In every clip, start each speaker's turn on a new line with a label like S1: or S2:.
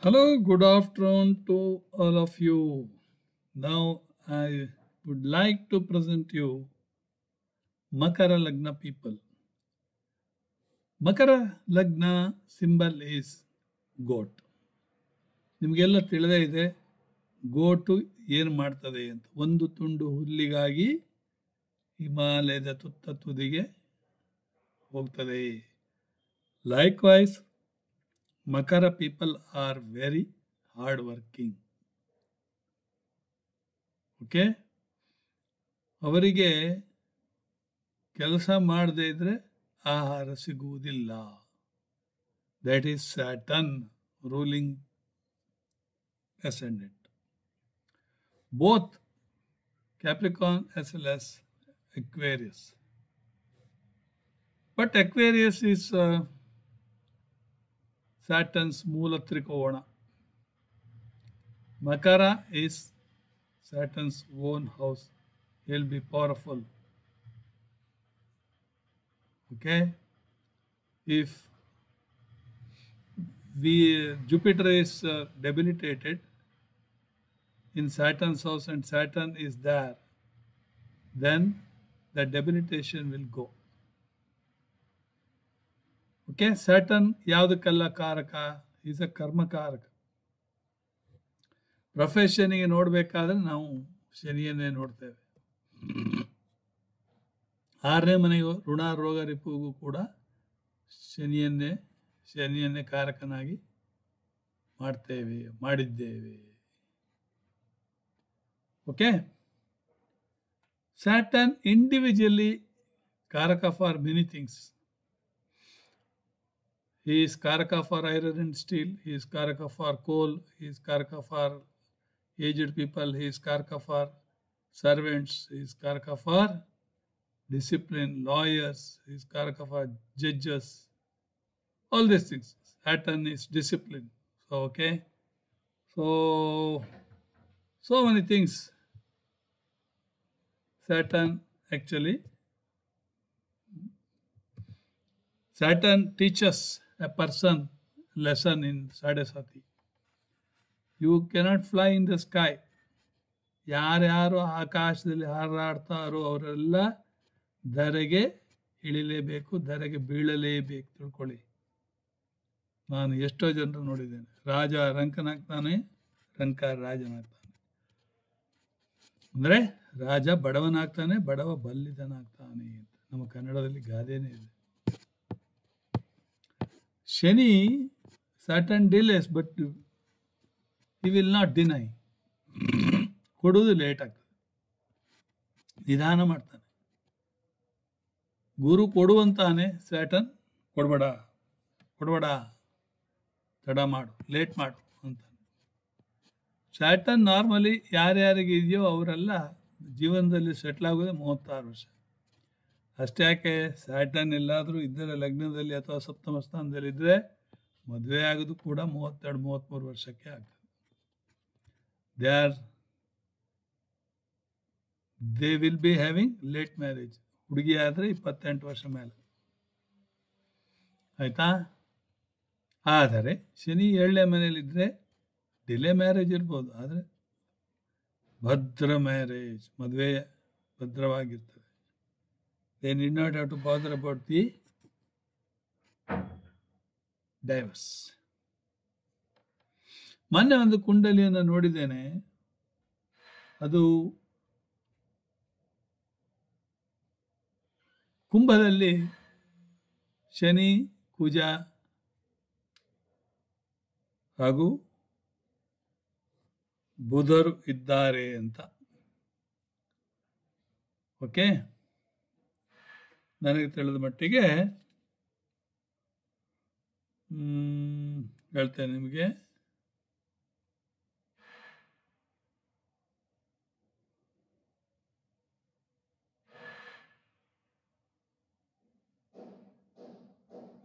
S1: Hello, good afternoon to all of you. Now I would like to present you Makara Lagna people. Makara Lagna symbol is goat. ನಿಮಗೆಲ್ಲ ತಿಳಿದೇ ಇದೆ ಗೋಟು ಏನು ಮಾಡ್ತದೆ ಅಂತ. ಒಂದು ತುಂಡು ಹುಲ್ಲಿಗಾಗಿ ಹಿಮಾಲಯದ ತುತ್ತ ತುದಿಗೆ ಹೋಗ್ತದೆ. ಲೈಕ್ವೈಸ್ ಮಕರ people are very hard working. Okay, ಅವರಿಗೆ ಕೆಲಸ ಮಾಡದೇ ಇದ್ರೆ ಆಹಾರ ಸಿಗುವುದಿಲ್ಲ. That is Saturn ruling ascendant. Both Capricorn as well as Aquarius. But Aquarius is Saturn's Moola Trikovana. Makara is Saturn's own house. He'll be powerful. Okay? If Jupiter is debilitated in Saturn's house and Saturn is there, then the debilitation will go. Okay, Saturn ಯಾವುದಕ್ಕೆಲ್ಲ ಕಾರಕ? Is a ಕರ್ಮಕಾರಕ. ಪ್ರೊಫೆಷನ್ಗೆ ನೋಡಬೇಕಾದ್ರೆ ನಾವು ಶನಿಯನ್ನೇ ನೋಡ್ತೇವೆ. 6ನೇ ಮನೆಯು ಋಣ ರೋಗ ರಿಪುಗೂ ಕೂಡ ಶನಿಯನ್ನೇ ಕಾರಕನಾಗಿ ಮಾಡಿದ್ದೇವೆ. Okay, Saturn individually ಕಾರಕ for many things. He is karaka for iron and steel. He is karaka for coal. He is karaka for aged people. He is karaka for servants. He is karaka for discipline, lawyers. He is karaka for judges. All these things. Saturn is discipline. So, okay. So many things. Saturn teaches a person lesson in Sadasati. You cannot fly in the sky. ಯಾರ್ಯಾರು ಆಕಾಶದಲ್ಲಿ ಹಾರಾಡ್ತಾರೋ ಅವರೆಲ್ಲ ಧರೆಗೆ ಇಳಿಲೇಬೇಕು, ಧರೆಗೆ ಬೀಳಲೇಬೇಕು. ತಿಳ್ಕೊಳ್ಳಿ, ನಾನು ಎಷ್ಟೋ ಜನರು ನೋಡಿದ್ದೇನೆ. ರಾಜ ರಂಕನಾಗ್ತಾನೆ, ರಂಕ ರಾಜನಾಗ್ತಾನೆ. ಅಂದರೆ ರಾಜ ಬಡವನಾಗ್ತಾನೆ, ಬಡವ ಬಲ್ಲಿದನಾಗ್ತಾನೆ ಅಂತ ನಮ್ಮ ಕನ್ನಡದಲ್ಲಿ ಗಾದೆನೇ ಇದೆ. Shani Saturn delays, but he will not deny. ಕೊಡುವುದು ಲೇಟ್ ಆಗ್ತದೆ, ನಿಧಾನ ಮಾಡ್ತಾನೆ. ಗುರು ಕೊಡುವಂತಾನೆ, ಸ್ಯಾಟರ್ನ್ ಕೊಡಬೇಡ, ತಡ ಮಾಡು, ಲೇಟ್ ಮಾಡು ಅಂತಾನೆ. ಸ್ಯಾಟರ್ನ್ ನಾರ್ಮಲಿ ಯಾರ್ಯಾರಿಗೆ ಇದೆಯೋ ಅವರೆಲ್ಲ ಜೀವನದಲ್ಲಿ ಸೆಟ್ಲ್ ಆಗೋದೇ 36 ವರ್ಷ. ಅಷ್ಟೇ ಯಾಕೆ, ಸ್ಯಾಟರ್ನ್ ಎಲ್ಲಾದರೂ ಇದ್ದರೆ ಲಗ್ನದಲ್ಲಿ ಅಥವಾ ಸಪ್ತಮ ಸ್ಥಾನದಲ್ಲಿದ್ದರೆ ಮದುವೆ ಆಗೋದು ಕೂಡ 32-33 ವರ್ಷಕ್ಕೆ ಆಗ್ತದೆ. They will be having late marriage. ಹುಡುಗಿ ಆದರೆ 28 ವರ್ಷ ಮೇಲೆ, ಆಯಿತಾ. ಆದರೆ ಶನಿ 7ನೇ ಮನೆಯಲ್ಲಿದ್ದರೆ ಡಿಲೇ ಮ್ಯಾರೇಜ್ ಇರ್ಬೋದು, ಆದರೆ ಭದ್ರ ಮ್ಯಾರೇಜ್, ಮದುವೆ ಭದ್ರವಾಗಿರ್ತದೆ. They need not have to bother about the divorce. ಮೊನ್ನೆ ಒಂದು ಕುಂಡಲಿಯನ್ನು ನೋಡಿದ್ದೇನೆ. ಅದು ಕುಂಭದಲ್ಲಿ ಶನಿ, ಕುಜ ಹಾಗೂ ಬುಧರು ಇದ್ದಾರೆ ಅಂತ. ಓಕೆ, ನನಗೆ ತಿಳಿದ ಮಟ್ಟಿಗೆ ಹೇಳ್ತೇನೆ ನಿಮಗೆ.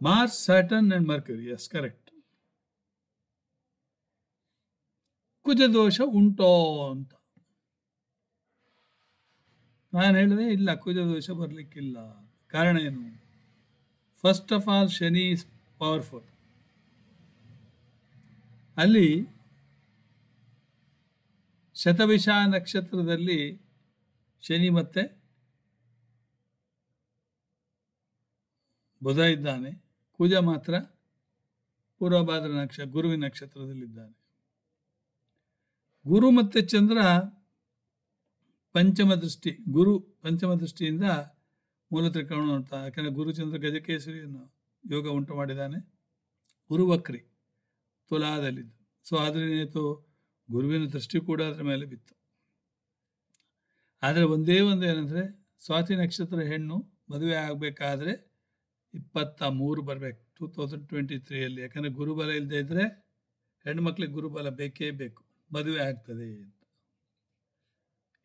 S1: Mars, Saturn and Mercury. Yes, correct. ಕುಜದೋಷ ಉಂಟೋ ಅಂತ ನಾನು ಹೇಳಿದೆ. ಇಲ್ಲ, ಕುಜದೋಷ ಬರಲಿಕ್ಕಿಲ್ಲ. ಕಾರಣ ಏನು? First of all, Shani is powerful. ಅಲ್ಲಿ ಶತಭಿಷ ನಕ್ಷತ್ರದಲ್ಲಿ ಶನಿ ಮತ್ತೆ ಬುಧ ಇದ್ದಾನೆ. ಕುಜ ಮಾತ್ರ ಪೂರ್ವಭಾದ್ರ ಗುರುವಿನ ನಕ್ಷತ್ರದಲ್ಲಿದ್ದಾನೆ. ಗುರು ಮತ್ತು ಚಂದ್ರ ಪಂಚಮ ದೃಷ್ಟಿ, ಗುರು ಪಂಚಮ ದೃಷ್ಟಿಯಿಂದ ಮೂಲ ತ್ರಿಕೋಣ ಅಂತ. ಯಾಕಂದರೆ ಗುರುಚಂದ್ರ ಗಜಕೇಸರಿಯನ್ನು ಯೋಗ ಉಂಟು ಮಾಡಿದ್ದಾನೆ. ಗುರು ವಕ್ರಿ ತುಲಾದಲ್ಲಿದ್ದು. ಸೊ ಆದ್ರೇನಾಯಿತು, ಗುರುವಿನ ದೃಷ್ಟಿ ಕೂಡ ಅದರ ಮೇಲೆ ಬಿತ್ತು. ಆದರೆ ಒಂದೇ ಒಂದು ಏನಂದರೆ, ಸ್ವಾತಿ ನಕ್ಷತ್ರ ಹೆಣ್ಣು ಮದುವೆ ಆಗಬೇಕಾದ್ರೆ 23 ಬರಬೇಕು 2023ಯಲ್ಲಿ. ಯಾಕಂದರೆ ಗುರುಬಲ ಇಲ್ಲದೆ ಇದ್ದರೆ ಹೆಣ್ಮಕ್ಳಿಗೆ ಗುರುಬಲ ಬೇಕೇ ಬೇಕು, ಮದುವೆ ಆಗ್ತದೆ ಅಂತ.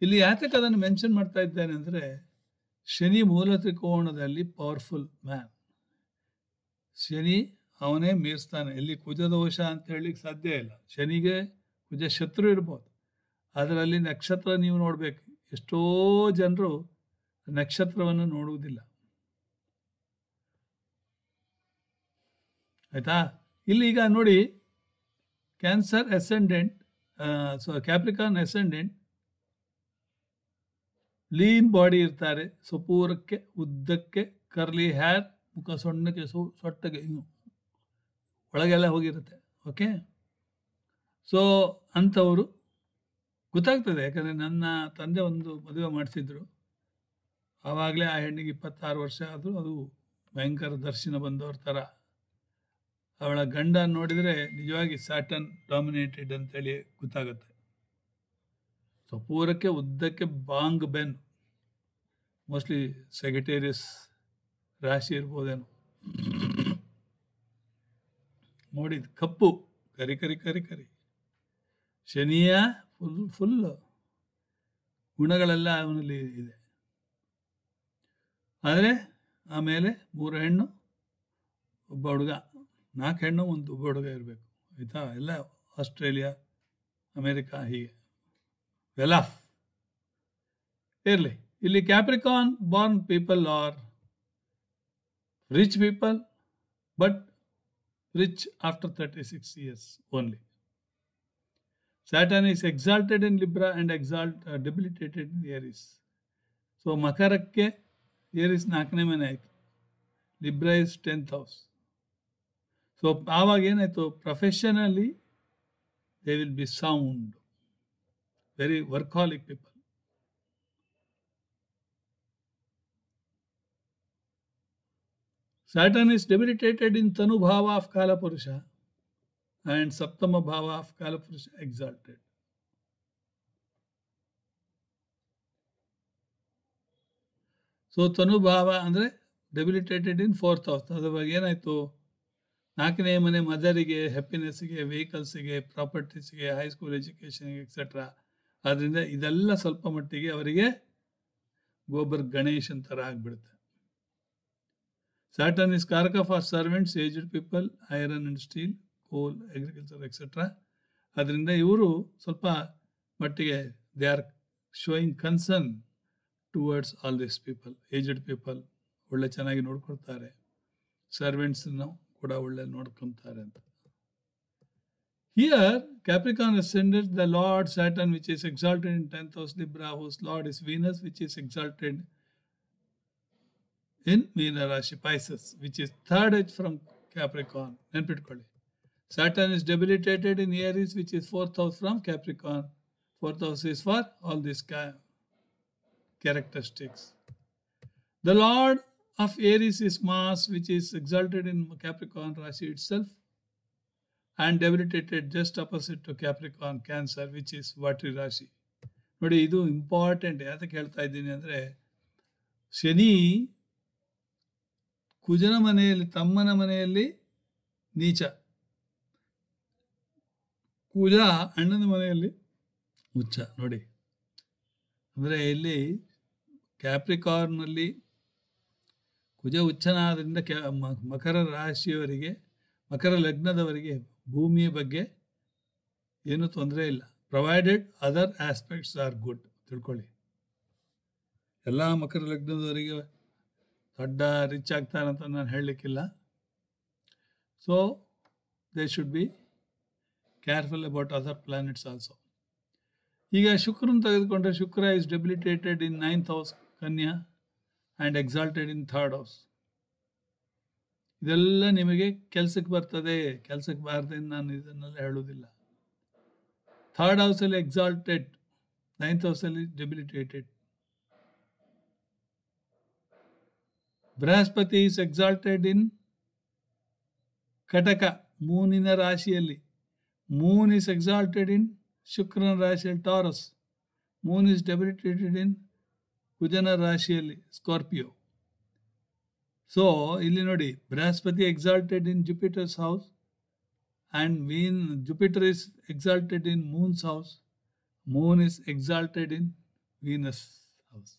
S1: ಇಲ್ಲಿ ಯಾತಕ್ಕೆ ಅದನ್ನು ಮೆನ್ಷನ್ ಮಾಡ್ತಾ ಇದ್ದೇನೆ ಅಂದರೆ, ಶನಿ ಮೂಲ ತ್ರಿಕೋಣದಲ್ಲಿ ಪವರ್ಫುಲ್ ಮ್ಯಾನ್. ಶನಿ ಅವನೇ ಮೀರಿಸ್ತಾನೆ. ಇಲ್ಲಿ ಕುಜದೋಷ ಅಂತ ಹೇಳಲಿಕ್ಕೆ ಸಾಧ್ಯ ಇಲ್ಲ. ಶನಿಗೆ ಕುಜ ಶತ್ರು ಇರ್ಬೋದು, ಅದರಲ್ಲಿ ನಕ್ಷತ್ರ ನೀವು ನೋಡಬೇಕು. ಎಷ್ಟೋ ಜನರು ನಕ್ಷತ್ರವನ್ನು ನೋಡುವುದಿಲ್ಲ, ಆಯಿತಾ. ಇಲ್ಲಿ ಈಗ ನೋಡಿ, ಕ್ಯಾನ್ಸರ್ ಅಸೆಂಡೆಂಟ್, ಕ್ಯಾಪ್ರಿಕಾನ್ ಅಸೆಂಡೆಂಟ್, ಲೀನ್ ಬಾಡಿ ಇರ್ತಾರೆ, ಸುಪೂರಕ್ಕೆ ಉದ್ದಕ್ಕೆ, ಕರ್ಲಿ ಹೇರ್, ಮುಖ ಸೊಣ್ಣಕ್ಕೆ ಸೊಟ್ಟಗೆ ಹಿಂಗೆ ಒಳಗೆಲ್ಲ ಹೋಗಿರುತ್ತೆ. ಓಕೆ, ಸೊ ಅಂಥವರು ಗೊತ್ತಾಗ್ತದೆ. ಯಾಕಂದರೆ ನನ್ನ ತಂದೆ ಒಂದು ಮದುವೆ ಮಾಡಿಸಿದ್ರು, ಆವಾಗಲೇ ಆ ಹೆಣ್ಣಿಗೆ 26 ವರ್ಷ ಆದರೂ ಅದು ಭಯಂಕರ ದರ್ಶನ ಬಂದವ್ರ ಥರ. ಅವಳ ಗಂಡ ನೋಡಿದರೆ ನಿಜವಾಗಿ ಸ್ಯಾಟರ್ನ್ ಡಾಮಿನೇಟೆಡ್ ಅಂತೇಳಿ ಗೊತ್ತಾಗುತ್ತೆ. ಸೊ ಪೂರಕ್ಕೆ ಉದ್ದಕ್ಕೆ ಬಾಂಗ್ ಬೆನ್, ಮೋಸ್ಟ್ಲಿ ಸೆಕ್ರೆಟೇರಿಯಸ್ ರಾಶಿ ಇರ್ಬೋದೇನೋ. ನೋಡಿದ ಕಪ್ಪು ಕರಿ ಕರಿ ಕರಿ ಕರಿ. ಶನಿಯ ಫುಲ್ ಗುಣಗಳೆಲ್ಲ ಅವನಲ್ಲಿ ಇದೆ. ಆದರೆ ಆಮೇಲೆ 3 ಹೆಣ್ಣು 1 ಹುಡುಗ, 4 ಹೆಣ್ಣು 1 ಹುಡುಗ ಇರಬೇಕು, ಆಯಿತಾ. ಎಲ್ಲ ಆಸ್ಟ್ರೇಲಿಯಾ, ಅಮೇರಿಕಾ, ಹೀಗೆ ವೆಲ್ ಆಫ್ ಇರಲಿ. ಇಲ್ಲಿ Capricorn born people are rich people, but rich after 36 years only. Saturn is exalted in Libra and debilitated in Aries. So ಮಕರಕ್ಕೆ ಏರಿಸ್ 4ನೇ ಮನೆ ಆಯಿತು, Libra is 10th house. So ಆವಾಗ ಏನಾಯಿತು, professionally they will be sound, very workaholic people. Saturn is debilitated in Tanu Bhava of Kala Purusha and Saptama Bhava of Kala Purusha exalted. So ತನು ಭಾವ ಅಂದರೆ ಡೆಬಿಲಿಟೇಟೆಡ್ ಇನ್ 4th house. ಅದ್ರವಾಗ ಏನಾಯಿತು, 4ನೇ ಮನೆ ಮದರಿಗೆ, ಹ್ಯಾಪಿನೆಸ್ಸಿಗೆ, ವೆಹಿಕಲ್ಸಿಗೆ, ಪ್ರಾಪರ್ಟೀಸ್ಗೆ, high school ಎಜುಕೇಷನ್ಗೆ etcetera. ಆದ್ದರಿಂದ ಇದೆಲ್ಲ ಸ್ವಲ್ಪ ಮಟ್ಟಿಗೆ ಅವರಿಗೆ ಗೋಬರ್ ಗಣೇಶನ್ ಥರ ಆಗಿಬಿಡುತ್ತೆ. Saturn is Karaka for servants, aged people, iron and steel, coal, agriculture, etc. ಅದರಿಂದ ಇವರು ಸ್ವಲ್ಪ ಮಟ್ಟಿಗೆ they are showing concern towards all this people. Aged people ಒಳ್ಳೆ ಚೆನ್ನಾಗಿ ನೋಡ್ಕೊಳ್ತಾರೆ, ಸರ್ವೆಂಟ್ಸನ್ನು ಕೂಡ ಒಳ್ಳೆ ನೋಡ್ಕೊತಾರೆ ಅಂತ. Here Capricorn ascended the Lord Saturn, which is exalted in 10th house Libra, whose Lord is Venus, which is exalted in Meena Rashi Pisces, which is 3rd edge from Capricorn. ನೆನ್ಪಿಟ್ಕೊಳ್ಳಿ, Saturn is debilitated in Aries, which is 4th house from Capricorn. 4th house is for all these characteristics. The Lord of Aries is Mars, which is exalted in Capricorn Rashi itself and debilitated just opposite to Capricorn Cancer, which is Vatri Rashi. ನೋಡಿ, ಇದು important. ಯಾತಕ್ಕೆ ಹೇಳ್ತಾ ಇದ್ದೀನಿ ಅಂದರೆ, ಶನಿ ಕುಜನ ಮನೆಯಲ್ಲಿ, ತಮ್ಮನ ಮನೆಯಲ್ಲಿ ನೀಚ, ಕುಜ ಅಣ್ಣನ ಮನೆಯಲ್ಲಿ ಉಚ್ಚ. ನೋಡಿ, ಅಂದರೆ ಇಲ್ಲಿ ಕ್ಯಾಪ್ರಿಕಾರ್ನಲ್ಲಿ ಕುಜ ಉಚ್ಚನಾದ್ರಿಂದ ಮಕರ ರಾಶಿಯವರಿಗೆ, ಮಕರ ಲಗ್ನದವರಿಗೆ ಭೂಮಿಯ ಬಗ್ಗೆ ಏನೂ ತೊಂದರೆ ಇಲ್ಲ, provided other aspects are good. ತಿಳ್ಕೊಳ್ಳಿ, ಎಲ್ಲ ಮಕರ ಲಗ್ನದವರಿಗೆ ದೊಡ್ಡ ರಿಚ್ ಆಗ್ತಾರಂತ ನಾನು ಹೇಳಲಿಕ್ಕಿಲ್ಲ. So they should be careful about other planets also. ಈಗ ಶುಕ್ರನ ತೆಗೆದುಕೊಂಡ್ರೆ Shukra is debilitated in 9th house Kanya and exalted in 3rd house. ಇದೆಲ್ಲ ನಿಮಗೆ ಕೆಲಸಕ್ಕೆ ಬರ್ತದೆ, ಕೆಲಸಕ್ಕೆ ಬಾರದೆ ನಾನು ಇದನ್ನೆಲ್ಲ ಹೇಳೋದಿಲ್ಲ. 3rd ಹೌಸಲ್ಲಿ ಎಕ್ಸಾಲ್ಟೆಡ್, 9th ಹೌಸಲ್ಲಿ debilitated. Brihaspati is exalted in Kataka, ಮೂನಿನ ರಾಶಿಯಲ್ಲಿ. ಮೂನ್ ಇಸ್ ಎಕ್ಸಾಲ್ಟೆಡ್ ಇನ್ ಶುಕ್ರನ ರಾಶಿಯಲ್ಲಿ Taurus. Moon is debilitated in ಕುಜನ ರಾಶಿಯಲ್ಲಿ ಸ್ಕಾರ್ಪಿಯೋ. ಸೊ ಇಲ್ಲಿ ನೋಡಿ, Brihaspati exalted in Jupiter's house and Jupiter is exalted in moon's house. Moon is exalted in Venus house.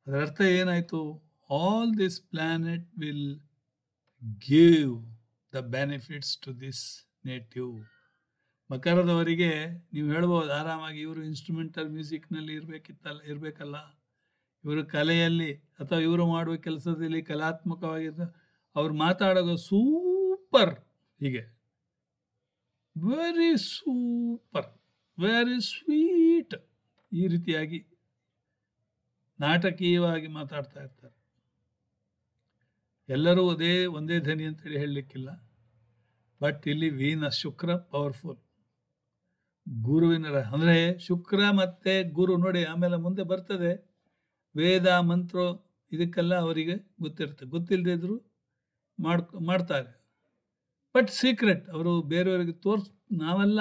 S1: ಅದರ ಅರ್ಥ ಏನಾಯಿತು? All this planet will give the benefits to this native. ಮಕರದವರಿಗೆ ನೀವು ಹೇಳ್ಬೋದು ಆರಾಮಾಗಿ, ಇವರು ಇನ್ಸ್ಟ್ರೂಮೆಂಟಲ್ ಮ್ಯೂಸಿಕ್ನಲ್ಲಿ ಇರಬೇಕಲ್ಲ, ಇವರು ಕಲೆಯಲ್ಲಿ ಅಥವಾ ಇವರು ಮಾಡುವ ಕೆಲಸದಲ್ಲಿ ಕಲಾತ್ಮಕವಾಗಿರ್ತ, ಅವ್ರು ಮಾತಾಡೋ ಸೂಪರ್, ಹೀಗೆ ವೆರಿ ಸೂಪರ್, ವೆರಿ ಸ್ವೀಟ್, ಈ ರೀತಿಯಾಗಿ ನಾಟಕೀಯವಾಗಿ ಮಾತಾಡ್ತಾ ಇರ್ತಾರೆ. ಎಲ್ಲರೂ ಒಂದೇ ಧ್ವನಿ ಅಂತೇಳಿ ಹೇಳಲಿಕ್ಕಿಲ್ಲ. ಬಟ್ ಇಲ್ಲಿ ವೀನಸ್, ಶುಕ್ರ ಪವರ್ಫುಲ್. ಗುರುವಿನ ಅಂದರೆ ಶುಕ್ರ ಮತ್ತು ಗುರು ನೋಡಿ, ಆಮೇಲೆ ಮುಂದೆ ಬರ್ತದೆ ವೇದ ಮಂತ್ರ, ಇದಕ್ಕೆಲ್ಲ ಅವರಿಗೆ ಗೊತ್ತಿರುತ್ತೆ. ಗೊತ್ತಿಲ್ಲದಿದ್ರು ಮಾಡ್ತಾರೆ. ಬಟ್ ಸೀಕ್ರೆಟ್, ಅವರು ಬೇರೆಯವರಿಗೆ ನಾವೆಲ್ಲ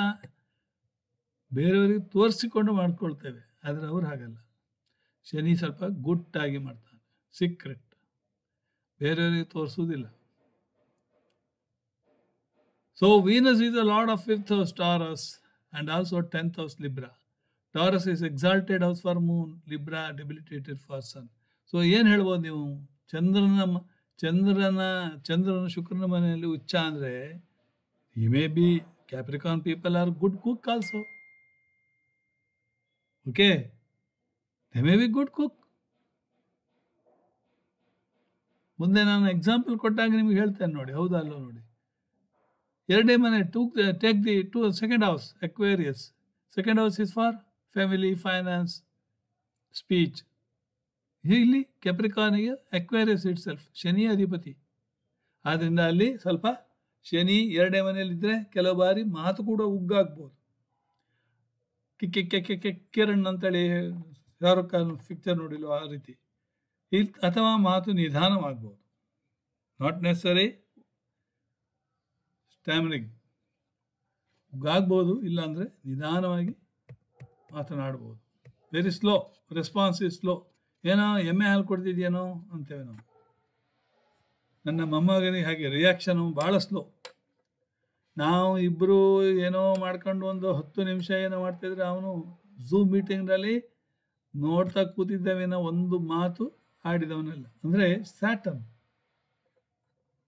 S1: ಬೇರೆಯವರಿಗೆ ತೋರಿಸಿಕೊಂಡು ಮಾಡ್ಕೊಳ್ತೇವೆ, ಆದರೆ ಅವ್ರು ಹಾಗಲ್ಲ. ಶನಿ ಸ್ವಲ್ಪ ಗುಟ್ಟಾಗಿ ಮಾಡ್ತಾನೆ, ಸೀಕ್ರೆಟ್, ಬೇರೆಯವರಿಗೆ ತೋರಿಸೋದಿಲ್ಲ. So Venus is the lord of 5th house Taurus and also 10th house Libra. Taurus is exalted house for moon, Libra debilitated for sun. So ಏನು ಹೇಳ್ಬೋದು ನೀವು? ಚಂದ್ರನ ಶುಕ್ರನ ಮನೆಯಲ್ಲಿ ಉಚ್ಚ ಅಂದರೆ he may be Capricorn people are good cook also. Okay, they may be good cook. ಮುಂದೆ ನಾನು ಎಕ್ಸಾಂಪಲ್ ಕೊಟ್ಟಾಗ ನಿಮ್ಗೆ ಹೇಳ್ತೇನೆ ನೋಡಿ, ಹೌದಾ ಅಲ್ಲೋ ನೋಡಿ. ಎರಡನೇ ಮನೆ take the to second house, Aquarius. Second house is for family, finance, speech. ಇಲ್ಲಿ ಕ್ಯಾಪ್ರಿಕಾರ್ನಿಗೆ ಅಕ್ವೇರಿಯಸ್ ಇಟ್ ಸೆಲ್ಫ್ ಶನಿ ಅಧಿಪತಿ. ಆದ್ದರಿಂದ ಅಲ್ಲಿ ಸ್ವಲ್ಪ ಶನಿ ಎರಡನೇ ಮನೆಯಲ್ಲಿದ್ದರೆ ಕೆಲವು ಬಾರಿ ಮಾತು ಕೂಡ ಉಗ್ಗಾಗ್ಬೋದು. ಕಿರಣ್ ಅಂತೇಳಿ ಶಾರುಖ್ ಖಾನ್ ಪಿಕ್ಚರ್ ನೋಡಿಲ್ವ, ಆ ರೀತಿ. ಅಥವಾ ಮಾತು ನಿಧಾನವಾಗ್ಬೋದು, ನಾಟ್ ನೆಸರಿ ಸ್ಟ್ಯಾಮರಿಂಗ್, ಉಗ್ಗಾಗ್ಬೋದು, ಇಲ್ಲಾಂದರೆ ನಿಧಾನವಾಗಿ ಮಾತನಾಡ್ಬೋದು. Very slow, response is slow. ಏನೋ ಎಮ್ಮೆ ಹಾಲು ಕೊಡ್ತಿದ್ಯೇನೋ ಅಂತೇವೆ ನಾವು. ನನ್ನ ಮೊಮ್ಮಗನಿಗೆ ಹಾಗೆ ರಿಯಾಕ್ಷನು ಭಾಳ ಸ್ಲೋ. ನಾವು ಇಬ್ಬರು ಏನೋ ಮಾಡ್ಕೊಂಡು ಒಂದು 10 ನಿಮಿಷ ಏನೋ ಮಾಡ್ತಿದ್ರೆ ಅವನು ಝೂಮ್ ಮೀಟಿಂಗ್ನಲ್ಲಿ ನೋಡ್ತಾ ಕೂತಿದ್ದೇವೇನೋ, ಒಂದು ಮಾತು ಆಡಿದವನೆಲ್ಲ. ಅಂದರೆ ಸ್ಯಾಟರ್ನ್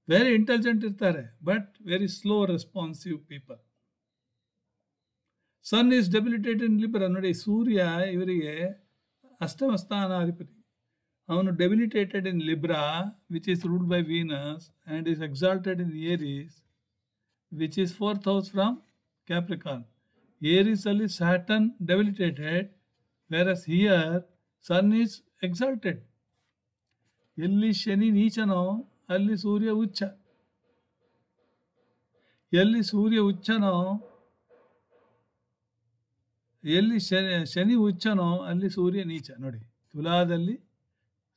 S1: ವೆರಿ ಇಂಟೆಲಿಜೆಂಟ್ ಇರ್ತಾರೆ, but very slow responsive people. Sun is debilitated in Libra. ನೋಡಿ, ಸೂರ್ಯ ಇವರಿಗೆ ಅಷ್ಟಮ ಸ್ಥಾನಾಧಿಪತಿ. ಅವನು debilitated in Libra, which is ruled by Venus, and is exalted in Aries, which is 4th house from Capricorn. ಏರೀಸಲ್ಲಿ Saturn debilitated, whereas here sun is exalted. ಎಲ್ಲಿ ಶನಿ ನೀಚನೋ ಅಲ್ಲಿ ಸೂರ್ಯ ಉಚ್ಚ, ಎಲ್ಲಿ ಸೂರ್ಯ ಉಚ್ಚನೋ, ಎಲ್ಲಿ ಶನಿ ಉಚ್ಚನೋ ಅಲ್ಲಿ ಸೂರ್ಯ ನೀಚ. ನೋಡಿ, ತುಲಾದಲ್ಲಿ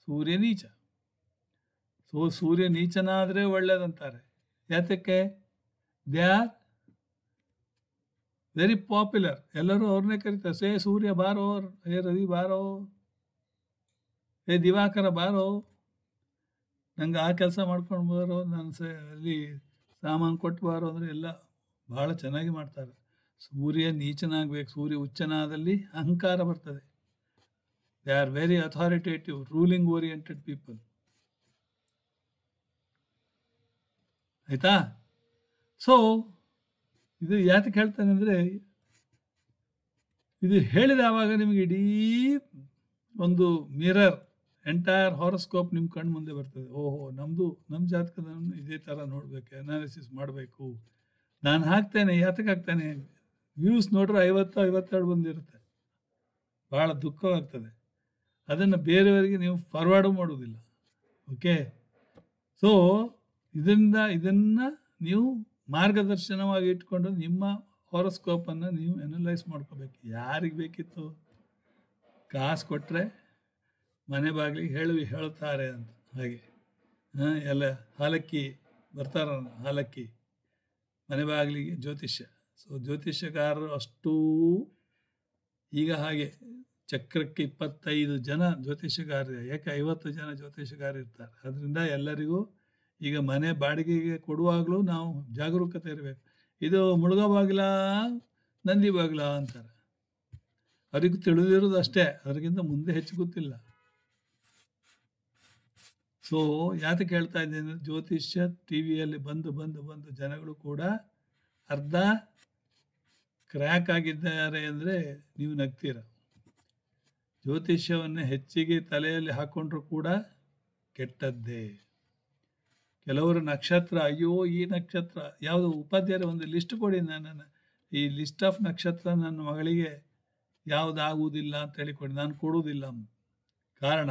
S1: ಸೂರ್ಯ ನೀಚ. ಸೊ ಸೂರ್ಯ ನೀಚನಾದರೆ ಒಳ್ಳೆಯದಂತಾರೆ. ಯಾತಕ್ಕೆ? They are very popular. ಎಲ್ಲರೂ ಅವ್ರನ್ನೇ ಕರೀತಾರೆ. ಸೇ ಸೂರ್ಯ ಬಾರೋ, ಹೇ ರವಿ ಬಾರೋ, ಹೇ ದಿವಾಕರ ಬಾರೋ, ನಂಗೆ ಆ ಕೆಲಸ ಮಾಡ್ಕೊಂಡು ಬಾರೋ, ನಾನು ಅಲ್ಲಿ ಸಾಮಾನು ಕೊಟ್ಟು ಬಾರೋ ಅಂದರೆ ಎಲ್ಲ ಭಾಳ ಚೆನ್ನಾಗಿ ಮಾಡ್ತಾರೆ. ಸೂರ್ಯ ನೀಚನಾಗಬೇಕು, ಸೂರ್ಯ ಉಚ್ಚನಾದಲ್ಲಿ ಅಹಂಕಾರ ಬರ್ತದೆ. They are very authoritative, ruling oriented people. ಆಯಿತಾ? ಸೊ ಇದು ಯಾತಕ್ಕೆ ಹೇಳ್ತಾನೆ ಅಂದರೆ, ಇದು ಹೇಳಿದವಾಗ ನಿಮಗೆ ಇಡೀ ಒಂದು ಮಿರರ್, ಎಂಟೈರ್ ಹಾರೋಸ್ಕೋಪ್ ನಿಮ್ಮ ಕಣ್ಣು ಮುಂದೆ ಬರ್ತದೆ. ಓಹೋ, ನಮ್ಮ ಜಾತಕದ ಇದೇ ಥರ ನೋಡಬೇಕು, ಅನಾಲಿಸಿಸ್ ಮಾಡಬೇಕು ನಾನು ಹಾಕ್ತೇನೆ, ಯಾತಕ್ಕೆ ಹಾಕ್ತೇನೆ? ವ್ಯೂಸ್ ನೋಡ್ರೆ 50-52 ಬಂದಿರುತ್ತೆ. ಭಾಳ ದುಃಖವಾಗ್ತದೆ. ಅದನ್ನು ಬೇರೆಯವರಿಗೆ ನೀವು ಫಾರ್ವರ್ಡು ಮಾಡೋದಿಲ್ಲ. ಓಕೆ, ಸೊ ಇದನ್ನು ನೀವು ಮಾರ್ಗದರ್ಶನವಾಗಿ ಇಟ್ಕೊಂಡು ನಿಮ್ಮ ಹಾರೋಸ್ಕೋಪನ್ನು ನೀವು ಅನಲೈಸ್ ಮಾಡ್ಕೋಬೇಕು. ಯಾರಿಗೆ ಬೇಕಿತ್ತು? ಕಾಸು ಕೊಟ್ಟರೆ ಮನೆ ಬಾಗಿಲಿಗೆ ಹೇಳುತ್ತಾರೆ ಅಂತ. ಹಾಗೆ ಎಲ್ಲ ಹಾಲಕ್ಕಿ ಬರ್ತಾರ, ಹಾಲಕ್ಕಿ ಮನೆ ಬಾಗಿಲಿಗೆ ಜ್ಯೋತಿಷ್ಯ. ಸೊ ಜ್ಯೋತಿಷ್ಯಕಾರರು ಅಷ್ಟೂ ಈಗ ಹಾಗೆ ಚಕ್ರಕ್ಕೆ 25 ಜನ ಜ್ಯೋತಿಷ್ಯಗಾರರು, ಯಾಕೆ 50 ಜನ ಜ್ಯೋತಿಷ್ಯಗಾರರು ಇರ್ತಾರೆ. ಅದರಿಂದ ಎಲ್ಲರಿಗೂ ಈಗ ಮನೆ ಬಾಡಿಗೆಗೆ ಕೊಡುವಾಗಲೂ ನಾವು ಜಾಗರೂಕತೆ ಇರಬೇಕು. ಇದು ಮುಳುಗ ಬಾಗಿಲ, ನಂದಿ ಬಾಗಿಲ ಅಂತಾರೆ. ಅವ್ರಿಗೆ ತಿಳಿದಿರೋದು ಅಷ್ಟೇ, ಅದಕ್ಕಿಂತ ಮುಂದೆ ಹೆಚ್ಚು ಗೊತ್ತಿಲ್ಲ. ಸೊ ಯಾತಕ್ಕೆ ಹೇಳ್ತಾ ಇದ್ದೀನಿ ಅಂದರೆ, ಜ್ಯೋತಿಷ್ಯ ಟಿ ವಿಯಲ್ಲಿ ಬಂದು ಬಂದು ಬಂದು ಜನಗಳು ಕೂಡ ಅರ್ಧ ಕ್ರ್ಯಾಕ್ ಆಗಿದ್ದಾರೆ ಅಂದರೆ ನೀವು ನಗ್ತೀರ. ಜ್ಯೋತಿಷ್ಯವನ್ನು ಹೆಚ್ಚಿಗೆ ತಲೆಯಲ್ಲಿ ಹಾಕ್ಕೊಂಡ್ರೂ ಕೂಡ ಕೆಟ್ಟದ್ದೇ. ಕೆಲವರು ನಕ್ಷತ್ರ, ಅಯ್ಯೋ ಈ ನಕ್ಷತ್ರ ಯಾವುದು, ಉಪಾಧ್ಯಾಯರ ಒಂದು ಲಿಸ್ಟ್ ಕೊಡಿ, ನಾನು ಈ ಲಿಸ್ಟ್ ಆಫ್ ನಕ್ಷತ್ರ ನನ್ನ ಮಗಳಿಗೆ ಯಾವುದಾಗುವುದಿಲ್ಲ ಅಂತ ಹೇಳಿಕೊಡಿ. ನಾನು ಕೊಡುವುದಿಲ್ಲ. ಕಾರಣ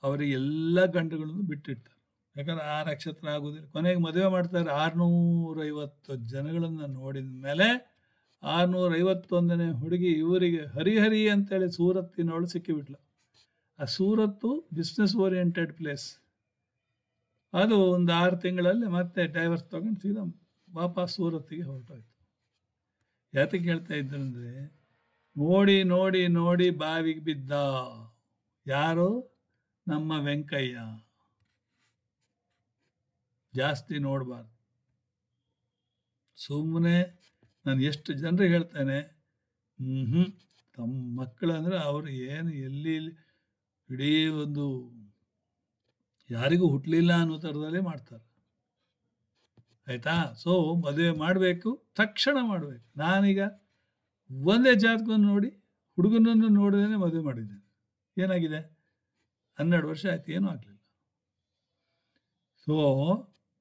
S1: ಅವರಿಗೆ ಎಲ್ಲ ಗಂಟುಗಳನ್ನು ಬಿಟ್ಟಿರ್ತಾರೆ. ಯಾಕಂದ್ರೆ ಆ ನಕ್ಷತ್ರ ಆಗುವುದಿಲ್ಲ. ಕೊನೆಗೆ ಮದುವೆ ಮಾಡ್ತಾರೆ. 650 ಜನಗಳನ್ನು ನೋಡಿದ ಮೇಲೆ 651ನೇ ಹುಡುಗಿ ಇವರಿಗೆ ಹರಿಹರಿ ಅಂತೇಳಿ ಸೂರತ್ತಿನವಳು ಸಿಕ್ಕಿಬಿಟ್ಲು. ಆ ಸೂರತ್ತು ಬಿಸ್ನೆಸ್ ಓರಿಯೆಂಟೆಡ್ ಪ್ಲೇಸ್. ಅದು ಒಂದು 6 ತಿಂಗಳಲ್ಲಿ ಮತ್ತೆ ಡೈವರ್ಸ್ ತಗೊಂಡು ಸೀದಾ ವಾಪಸ್ ಸೂರತ್ತಿಗೆ ಹೊರಟೋಯ್ತು. ಯಾತಕ್ಕೆ ಹೇಳ್ತಾ ಇದ್ದಂದರೆ, ನೋಡಿ ನೋಡಿ ನೋಡಿ ಬಾವಿಗೆ ಬಿದ್ದ. ಯಾರು? ನಮ್ಮ ವೆಂಕಯ್ಯ. ಜಾಸ್ತಿ ನೋಡಬಾರ್ದು. ಸುಮ್ಮನೆ ನಾನು ಎಷ್ಟು ಜನರಿಗೆ ಹೇಳ್ತೇನೆ, ತಮ್ಮ ಮಕ್ಕಳು ಅಂದರೆ ಅವರು ಏನು ಎಲ್ಲಿ ಇಡೀ ಒಂದು ಯಾರಿಗೂ ಹುಟ್ಟಲಿಲ್ಲ ಅನ್ನೋ ಥರದಲ್ಲೇ ಮಾಡ್ತಾರೆ. ಆಯಿತಾ? ಸೊ ಮದುವೆ ಮಾಡಬೇಕು, ತಕ್ಷಣ ಮಾಡಬೇಕು. ನಾನೀಗ ಒಂದೇ ಜಾತಕವನ್ನು ನೋಡಿ ಹುಡುಗನನ್ನು ನೋಡಿದೇ ಮದುವೆ ಮಾಡಿದ್ದೇನೆ. ಏನಾಗಿದೆ? 12 ವರ್ಷ ಆಯ್ತು, ಏನೂ ಆಗಲಿಲ್ಲ. ಸೊ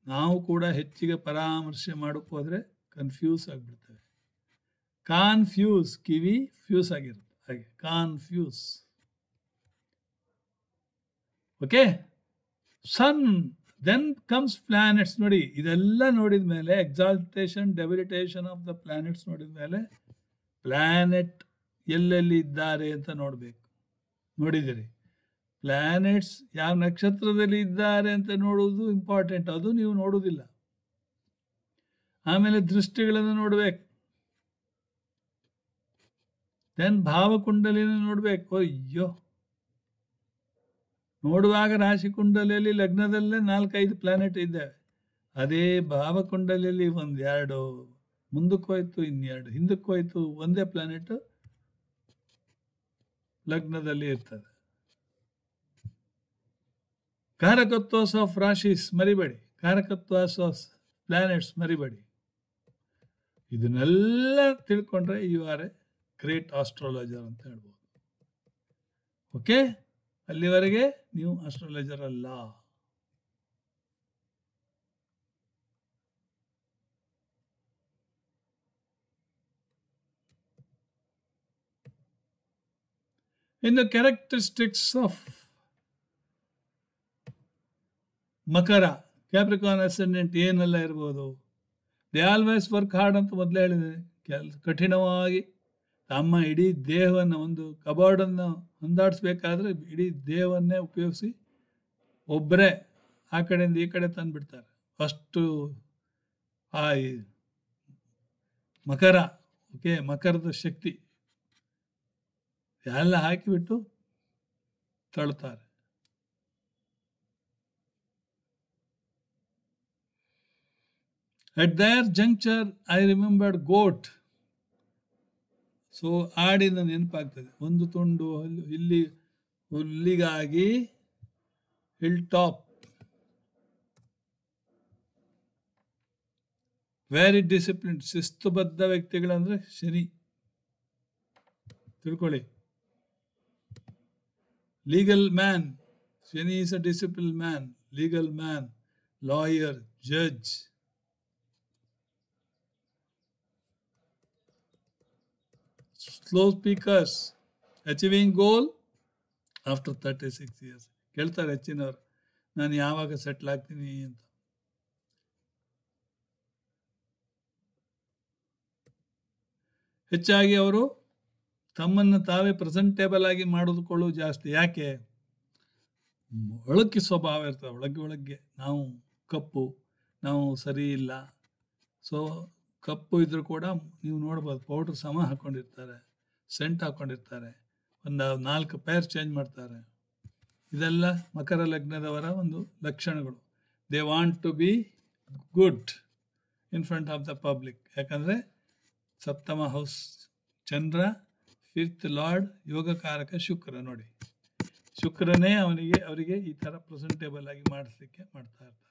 S1: ನಾವು ಕೂಡ ಹೆಚ್ಚಿಗೆ ಪರಾಮರ್ಶೆ ಮಾಡೋಕ್ಕೆ ಹೋದರೆ ಕನ್ಫ್ಯೂಸ್ ಆಗಿಬಿಡ್ತೇವೆ. ಕಾನ್ಫ್ಯೂಸ್, ಕಿವಿ ಫ್ಯೂಸ್ ಆಗಿರುತ್ತೆ. ಹಾಗೆ ಕಾನ್ಫ್ಯೂಸ್. ಓಕೆ, ಸನ್, ದೆನ್ ಕಮ್ಸ್ ಪ್ಲಾನೆಟ್ಸ್. ನೋಡಿ, ಇದೆಲ್ಲ ನೋಡಿದ ಮೇಲೆ ಎಕ್ಸಾಲ್ಟೇಷನ್ ಡೆಬಿಲಿಟೇಷನ್ ಆಫ್ ದ ಪ್ಲಾನೆಟ್ಸ್ ನೋಡಿದ ಮೇಲೆ ಪ್ಲಾನೆಟ್ ಎಲ್ಲೆಲ್ಲಿ ಇದ್ದಾರೆ ಅಂತ ನೋಡಬೇಕು. ನೋಡಿದಿರಿ? ಪ್ಲಾನೆಟ್ಸ್ ಯಾವ ನಕ್ಷತ್ರದಲ್ಲಿ ಇದ್ದಾರೆ ಅಂತ ನೋಡುವುದು ಇಂಪಾರ್ಟೆಂಟ್. ಅದು ನೀವು ನೋಡುವುದಿಲ್ಲ. ಆಮೇಲೆ ದೃಷ್ಟಿಗಳನ್ನು ನೋಡಬೇಕು. ದೆನ್ ಭಾವಕುಂಡಲಿನ ನೋಡಬೇಕು. ಅಯ್ಯೋ, ನೋಡುವಾಗ ರಾಶಿ ಕುಂಡಲಿಯಲ್ಲಿ ಲಗ್ನದಲ್ಲೇ 4-5 ಪ್ಲಾನೆಟ್ ಇದ್ದಾವೆ. ಅದೇ ಭಾವಕುಂಡಲಿಯಲ್ಲಿ 1-2 ಮುಂದಕ್ಕೆ ಹೋಯ್ತು, 2 ಹಿಂದಕ್ಕೆ ಹೋಯ್ತು, ಒಂದೇ ಪ್ಲಾನೆಟ್ ಲಗ್ನದಲ್ಲಿ ಇರ್ತದೆ. ಕಾರಕತ್ವಾಸ್ ಆಫ್ ರಾಶೀಸ್ ಮರಿಬೇಡಿ, ಕಾರಕತ್ವಾಸ್ ಆಫ್ ಪ್ಲಾನೆಟ್ಸ್ ಮರಿಬೇಡಿ. ಇದನ್ನೆಲ್ಲ ತಿಳ್ಕೊಂಡ್ರೆ you are a great astrologer ಅಂತ ಹೇಳ್ಬೋದು. ಓಕೆ, ಅಲ್ಲಿವರೆಗೆ ನೀವು ಆಸ್ಟ್ರಾಲಜರ್ ಅಲ್ಲ. ಇನ್ನು ಕ್ಯಾರೆಕ್ಟರಿಸ್ಟಿಕ್ಸ್ ಆಫ್ ಮಕರ, ಕ್ಯಾಪ್ರಿಕಾನ್ ಅಸೆಂಡೆಂಟ್ ಏನೆಲ್ಲ ಇರ್ಬೋದು? ದೇ ಆಲ್ವೇಸ್ ವರ್ಕ್ ಹಾರ್ಡ್ ಅಂತ ಮೊದಲೇ ಹೇಳಿದೆ. ಕಠಿಣವಾಗಿ ತಮ್ಮ ಇಡೀ ದೇಹವನ್ನು, ಒಂದು ಕಬಾರ್ಡನ್ನು ಹೊಂದಾಡಿಸ್ಬೇಕಾದ್ರೆ ಇಡೀ ದೇಹವನ್ನೇ ಉಪಯೋಗಿಸಿ ಒಬ್ಬರೇ ಆ ಕಡೆಯಿಂದ ಈ ಕಡೆ ತಂದುಬಿಡ್ತಾರೆ. ಅಷ್ಟು ಆ ಮಕರ, ಓಕೆ, ಮಕರದ ಶಕ್ತಿ ಎಲ್ಲ ಹಾಕಿಬಿಟ್ಟು ತಳ್ತಾರೆ. At their juncture, I remembered goat. So ಆಡಿನ ನೆನಪಾಗ್ತದೆ. ಒಂದು ತುಂಡು ಇಲ್ಲಿ ಹುಲ್ಲಿಗಾಗಿ ಹಿಲ್ ಟಾಪ್. ವೆರಿ ಡಿಸಿಪ್ಲಿನ್, ಶಿಸ್ತುಬದ್ಧ ವ್ಯಕ್ತಿಗಳಂದ್ರೆ ಶನಿ. ತಿಳ್ಕೊಳ್ಳಿ. Legal man, Shani is a discipline man. Legal man, lawyer, judge. Slow speakers achieving goal after 36 years. ಕೇಳ್ತಾರೆ ಹೆಚ್ಚಿನವರು, ನಾನು ಯಾವಾಗ ಸೆಟ್ಲ್ ಆಗ್ತೀನಿ ಅಂತ. ಹೆಚ್ಚಾಗಿ ಅವರು ತಮ್ಮನ್ನು ತಾವೇ ಪ್ರೆಸೆಂಟೇಬಲ್ ಆಗಿ ಮಾಡಿದುಕೊಳ್ಳೋದು ಜಾಸ್ತಿ. ಯಾಕೆ? ಒಳಕ್ಕೆ ಸ್ವಭಾವ ಇರ್ತದೆ, ಒಳಗೆ ನಾವು ಕಪ್ಪು, ನಾವು ಸರಿ ಇಲ್ಲ. ಸೊ ಕಪ್ಪು ಇದ್ರೂ ಕೂಡ ನೀವು ನೋಡ್ಬೋದು, ಪೌಡ್ರ್ ಸಮ ಹಾಕ್ಕೊಂಡಿರ್ತಾರೆ, ಸೆಂಟ್ ಹಾಕ್ಕೊಂಡಿರ್ತಾರೆ, ಒಂದು 4 ಪೇರ್ ಚೇಂಜ್ ಮಾಡ್ತಾರೆ. ಇದೆಲ್ಲ ಮಕರ ಲಗ್ನದವರ ಒಂದು ಲಕ್ಷಣಗಳು. They want to be good in front of the public. ಯಾಕಂದರೆ ಸಪ್ತಮ ಹೌಸ್ ಚಂದ್ರ, 5th ಲಾರ್ಡ್ ಯೋಗಕಾರಕ ಶುಕ್ರ. ನೋಡಿ, ಶುಕ್ರನೇ ಅವರಿಗೆ ಈ ಥರ ಪ್ರೆಸೆಂಟೇಬಲ್ ಆಗಿ ಮಾಡಿಸ್ಲಿಕ್ಕೆ ಮಾಡ್ತಾ ಇರ್ತಾರೆ.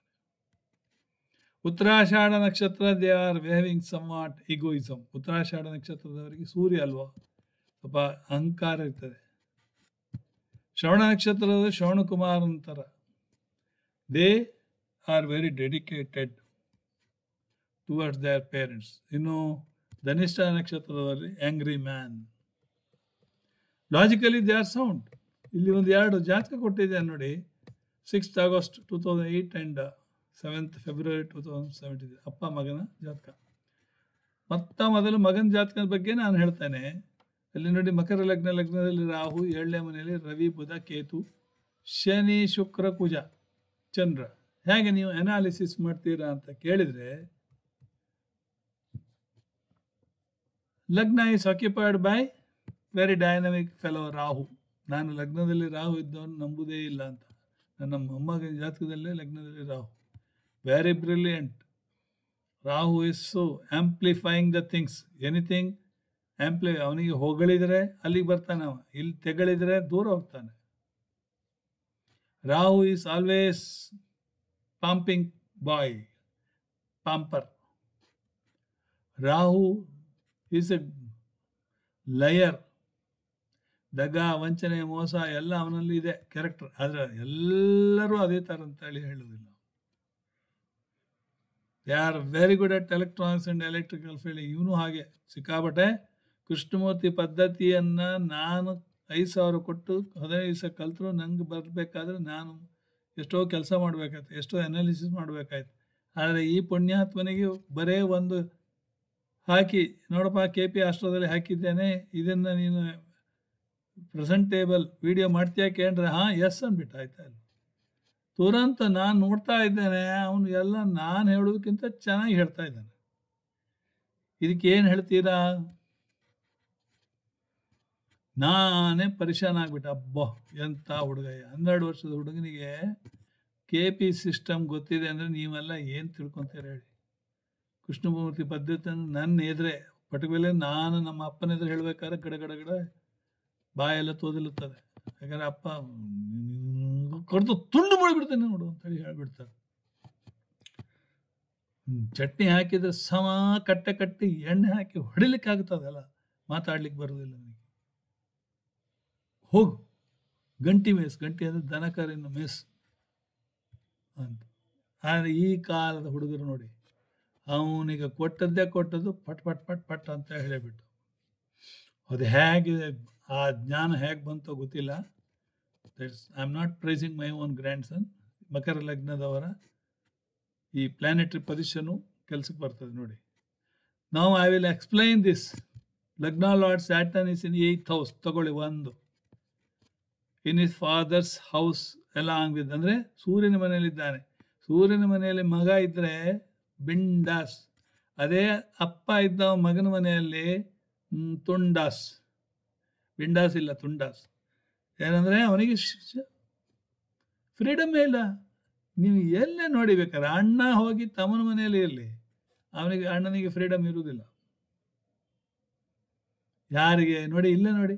S1: ಉತ್ತರಾಷಾಢ ನಕ್ಷತ್ರ, they are having somewhat egoism. Uttarashadha ನಕ್ಷತ್ರದವರಿಗೆ ಸೂರ್ಯ ಅಲ್ವಾ, ಸ್ವಲ್ಪ ಅಹಂಕಾರ ಇರ್ತದೆ. ಶ್ರವಣ ನಕ್ಷತ್ರದ ಶ್ರವಣಕುಮಾರ್ ಅಂತಾರ, they are very dedicated towards their parents. ಇನ್ನು ಧನಿಷ್ಠ ನಕ್ಷತ್ರದಲ್ಲಿ angry man. Logically they are sound. ಇಲ್ಲಿ ಒಂದು 2 ಜಾತಕ ಕೊಟ್ಟಿದೆ ನೋಡಿ, 6th August 2008 and 7th February 2017. ಅಪ್ಪ ಮಗನ ಜಾತಕ. ಮೊದಲು ಮಗನ ಜಾತಕದ ಬಗ್ಗೆ ನಾನು ಹೇಳ್ತೇನೆ. ಅಲ್ಲಿ ನೋಡಿ, ಮಕರ ಲಗ್ನದಲ್ಲಿ ರಾಹು, 7ನೇ ಮನೆಯಲ್ಲಿ ರವಿ, ಬುಧ, ಕೇತು, ಶನಿ, ಶುಕ್ರ, ಕುಜ, ಚಂದ್ರ. ಹೇಗೆ ನೀವು ಅನಾಲಿಸಿಸ್ ಮಾಡ್ತೀರಾ ಅಂತ ಕೇಳಿದರೆ, ಲಗ್ನ is occupied by very dynamic fellow Rahu. ನಾನು ಲಗ್ನದಲ್ಲಿ ರಾಹು ಇದ್ದವನು ನಂಬುವುದೇ ಇಲ್ಲ ಅಂತ. ನನ್ನ ಮೊಮ್ಮಗನ ಜಾತಕದಲ್ಲೇ ಲಗ್ನದಲ್ಲಿ Rahu, very brilliant. Rahu is so amplifying the things, anything ಅವನಿಗೆ ಹೊಗಳಿದರೆ ಅಲ್ಲಿಗೆ ಬರ್ತಾನೆ, ಇಲ್ಲಿ ತೆಗಳಿದರೆ ದೂರ ಹೋಗ್ತಾನೆ. Rahu is always pumping boy, pamper. Rahu is a liar. ದಗ, ವಂಚನೆ, ಮೋಸ ಎಲ್ಲ ಅವನಲ್ಲಿ ಇದೆ ಕ್ಯಾರೆಕ್ಟರ್. ಆದರೆ ಎಲ್ಲರೂ ಅದೇ ಥರ ಅಂತೇಳಿ ಹೇಳೋದಿಲ್ಲ. They are very good at electronics and electrical fielding. ಇವನು ಹಾಗೆ ಸಿಕ್ಕಾಬಟ್ಟೆ. ಕೃಷ್ಣಮೂರ್ತಿ ಪದ್ಧತಿಯನ್ನು ನಾನು 5,000 ಕೊಟ್ಟು 15 ದಿವಸ ಕಲ್ತರೂ ನಂಗೆ ಬರಬೇಕಾದ್ರೆ ನಾನು ಎಷ್ಟೋ ಕೆಲಸ ಮಾಡಬೇಕಾಯ್ತು, ಎಷ್ಟೋ ಅನಾಲಿಸಿಸ್ ಮಾಡಬೇಕಾಯ್ತು. ಆದರೆ ಈ ಪುಣ್ಯಾತ್ಮನಿಗೆ ಬರೇ ಒಂದು ಹಾಕಿ, ನೋಡಪ್ಪ KP ಆಸ್ಟ್ರೋದಲ್ಲಿ ಹಾಕಿದ್ದೇನೆ, ಇದನ್ನು ನೀನು ಪ್ರೆಸೆಂಟೇಬಲ್ ವಿಡಿಯೋ ಮಾಡ್ತೀಯಾ ಕೇಳ್ರೆ, ಹಾಂ ಎಸ್ ಅಂದ್ಬಿಟ್ಟು ಆಯ್ತಾ ಇಲ್ಲ. ತುರಂತ ನಾನು ನೋಡ್ತಾ ಇದ್ದೇನೆ, ಅವನು ಎಲ್ಲ ನಾನು ಹೇಳೋದಕ್ಕಿಂತ ಚೆನ್ನಾಗಿ ಹೇಳ್ತಾ ಇದ್ದಾನೆ. ಇದಕ್ಕೆ ಏನು ಹೇಳ್ತೀರಾ? ನಾನೇ ಪರಿಶಾನ ಆಗ್ಬಿಟ್ಟೆ. ಅಬ್ಬಾ ಎಂಥ ಹುಡುಗ! 12 ವರ್ಷದ ಹುಡುಗನಿಗೆ KP ಸಿಸ್ಟಮ್ ಗೊತ್ತಿದೆ ಅಂದರೆ ನೀವೆಲ್ಲ ಏನು ತಿಳ್ಕೊತೀರ ಹೇಳಿ. ಕೃಷ್ಣಮೂರ್ತಿ ಪದ್ಧತಿಯನ್ನು ನನ್ನ ಎದುರೇ ಪರ್ಟಿಕ್ಯುಲರ್ ನಾನು ನಮ್ಮ ಅಪ್ಪನ ಎದುರು ಹೇಳ್ಬೇಕಾದ್ರೆ ಗಡ ಬಾಯೆಲ್ಲ ತೋದಿಲುತ್ತದೆ. ಯಾಕಂದರೆ ಅಪ್ಪ ಕಡ್ದು ತುಂಡು ಮಾಡಿಬಿಡ್ತೇನೆ ನೋಡು ಅಂತೇಳಿ ಹೇಳ್ಬಿಡ್ತಾರೆ. ಚಟ್ನಿ ಹಾಕಿದ್ರೆ ಸಮ ಕಟ್ಟಿ ಎಣ್ಣೆ ಹಾಕಿ ಹೊಡಿಲಿಕ್ಕೆ ಆಗ್ತದಲ್ಲ, ಮಾತಾಡ್ಲಿಕ್ಕೆ ಬರೋದಿಲ್ಲ ನನಗೆ. ಹೋಗು ಗಂಟಿ ಅಂದರೆ ದನಕರಿನ ಮೇಸ್ ಅಂತ. ಆದರೆ ಈ ಕಾಲದ ಹುಡುಗರು ನೋಡಿ, ಅವನಿಗೆ ಕೊಟ್ಟದ್ದು ಪಟ್ ಅಂತ ಹೇಳಿಬಿಟ್ಟು. ಅದು ಹೇಗಿದೆ, ಆ ಜ್ಞಾನ ಹೇಗೆ ಬಂತೋ ಗೊತ್ತಿಲ್ಲ. I am not praising my own grandson. ಮಕರ ಲಗ್ನದವರ ಈ ಪ್ಲಾನೆಟರಿ ಪೊಸಿಷನು ಕೆಲಸಕ್ಕೆ ಬರ್ತದೆ ನೋಡಿ. ನಾವು ಐ ವಿಲ್ ಎಕ್ಸ್ಪ್ಲೈನ್ ದಿಸ್. ಲಗ್ನ lord Saturn is in 8th house. ತಗೊಳ್ಳಿ, 1 in his father's house along with, ಅಂದರೆ ಸೂರ್ಯನ ಮನೆಯಲ್ಲಿದ್ದಾನೆ. ಸೂರ್ಯನ ಮನೆಯಲ್ಲಿ ಮಗ ಇದ್ದರೆ ಬಿಂಡಾಸ್. ಅದೇ ಅಪ್ಪ ಇದ್ದ ಮಗನ ಮನೆಯಲ್ಲಿ ತುಂಡಾಸ್. ಬಿಂಡಾಸ್ ಇಲ್ಲ, ತುಂಡಾಸ್. ಏನಂದರೆ ಅವನಿಗೆ ಫ್ರೀಡಮ್ಮೇ ಇಲ್ಲ. ನೀವು ಎಲ್ಲೇ ನೋಡಿಬೇಕಾದ್ರೆ ಅಣ್ಣ ಹೋಗಿ ತಮ್ಮನ ಮನೆಯಲ್ಲಿ ಇರಲಿ, ಅಣ್ಣನಿಗೆ ಫ್ರೀಡಮ್ ಇರುವುದಿಲ್ಲ. ಯಾರಿಗೆ ನೋಡಿ, ಇಲ್ಲೇ ನೋಡಿ,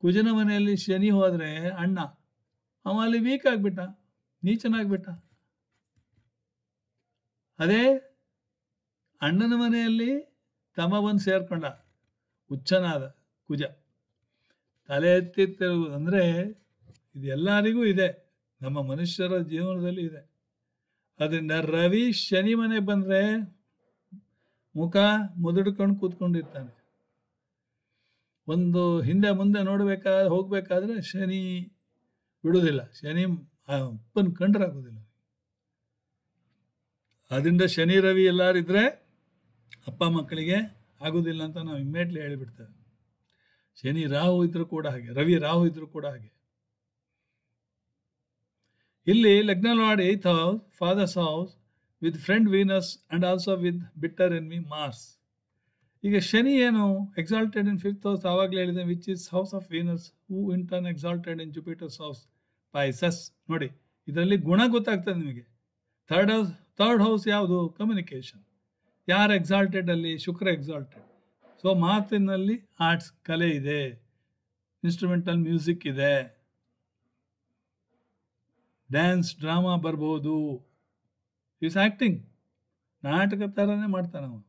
S1: ಕುಜನ ಮನೆಯಲ್ಲಿ ಶನಿ ಹೋದರೆ ಅಣ್ಣ ಅವ ಅಲ್ಲಿ ವೀಕ್ ಆಗಿಬಿಟ್ಟ, ನೀಚನಾಗ್ಬಿಟ್ಟ. ಅದೇ ಅಣ್ಣನ ಮನೆಯಲ್ಲಿ ತಮ್ಮ ಬಂದು ಸೇರ್ಕೊಂಡ, ಹುಚ್ಚನಾದ ಕುಜ. ತಲೆ ಎತ್ತಿ ತಿರುಗುವುದು ಅಂದರೆ ಇದು ಎಲ್ಲರಿಗೂ ಇದೆ, ನಮ್ಮ ಮನುಷ್ಯರ ಜೀವನದಲ್ಲಿ ಇದೆ. ಅದರಿಂದ ರವಿ ಶನಿ ಮನೆಗೆ ಬಂದರೆ ಮುಖ ಮುದುಡ್ಕೊಂಡು ಕೂತ್ಕೊಂಡಿರ್ತಾನೆ. ಒಂದು ಹಿಂದೆ ಮುಂದೆ ಹೋಗ್ಬೇಕಾದ್ರೆ ಶನಿ ಬಿಡುವುದಿಲ್ಲ. ಶನಿ ಅಪ್ಪನ ಕಂಡ್ರಾಗೋದಿಲ್ಲ. ಅದರಿಂದ ಶನಿ ರವಿ ಎಲ್ಲಾರಿದ್ರೆ ಅಪ್ಪ ಮಕ್ಕಳಿಗೆ ಆಗೋದಿಲ್ಲ ಅಂತ ನಾವು ಇಮ್ಮಿಡಿಯೇಟ್ಲಿ ಹೇಳಿಬಿಡ್ತೇವೆ. ಶನಿ ರಾಹು ಇದ್ರೂ ಕೂಡ ಹಾಗೆ, ರವಿ ರಾಹು ಇದ್ರೂ ಕೂಡ ಹಾಗೆ. ಇಲ್ಲಿ ಲಗ್ನ lord 8th house, father's house, with friend Venus and also with bitter enemy Mars. ಈಗ ಶನಿ ಏನು ಎಕ್ಸಾಲ್ಟೆಡ್ ಇನ್ 5th house ಆವಾಗಲೇ ಹೇಳಿದೆ, which is house of Venus, who in turn exalted in Jupiter's house Pisces. ನೋಡಿ ಇದರಲ್ಲಿ ಗುಣ ಗೊತ್ತಾಗ್ತದೆ ನಿಮಗೆ. ಥರ್ಡ್ ಹೌಸ್ ಯಾವುದು? ಕಮ್ಯುನಿಕೇಶನ್. ಯಾರು ಎಕ್ಸಾಲ್ಟೆಡ್ ಅಲ್ಲಿ? ಶುಕ್ರ ಎಕ್ಸಾಲ್ಟೆಡ್. ಸೊ ಮಾತಿನಲ್ಲಿ ಆರ್ಟ್ಸ್, ಕಲೆ ಇದೆ, ಇನ್ಸ್ಟ್ರೂಮೆಂಟಲ್ ಮ್ಯೂಸಿಕ್ ಇದೆ, ಡ್ಯಾನ್ಸ್ ಡ್ರಾಮಾ ಬರ್ಬೋದು. ಈಸ್ ಆ್ಯಕ್ಟಿಂಗ್, ನಾಟಕ ಥರನೇ ಮಾಡ್ತಾನೆ ಅವನು.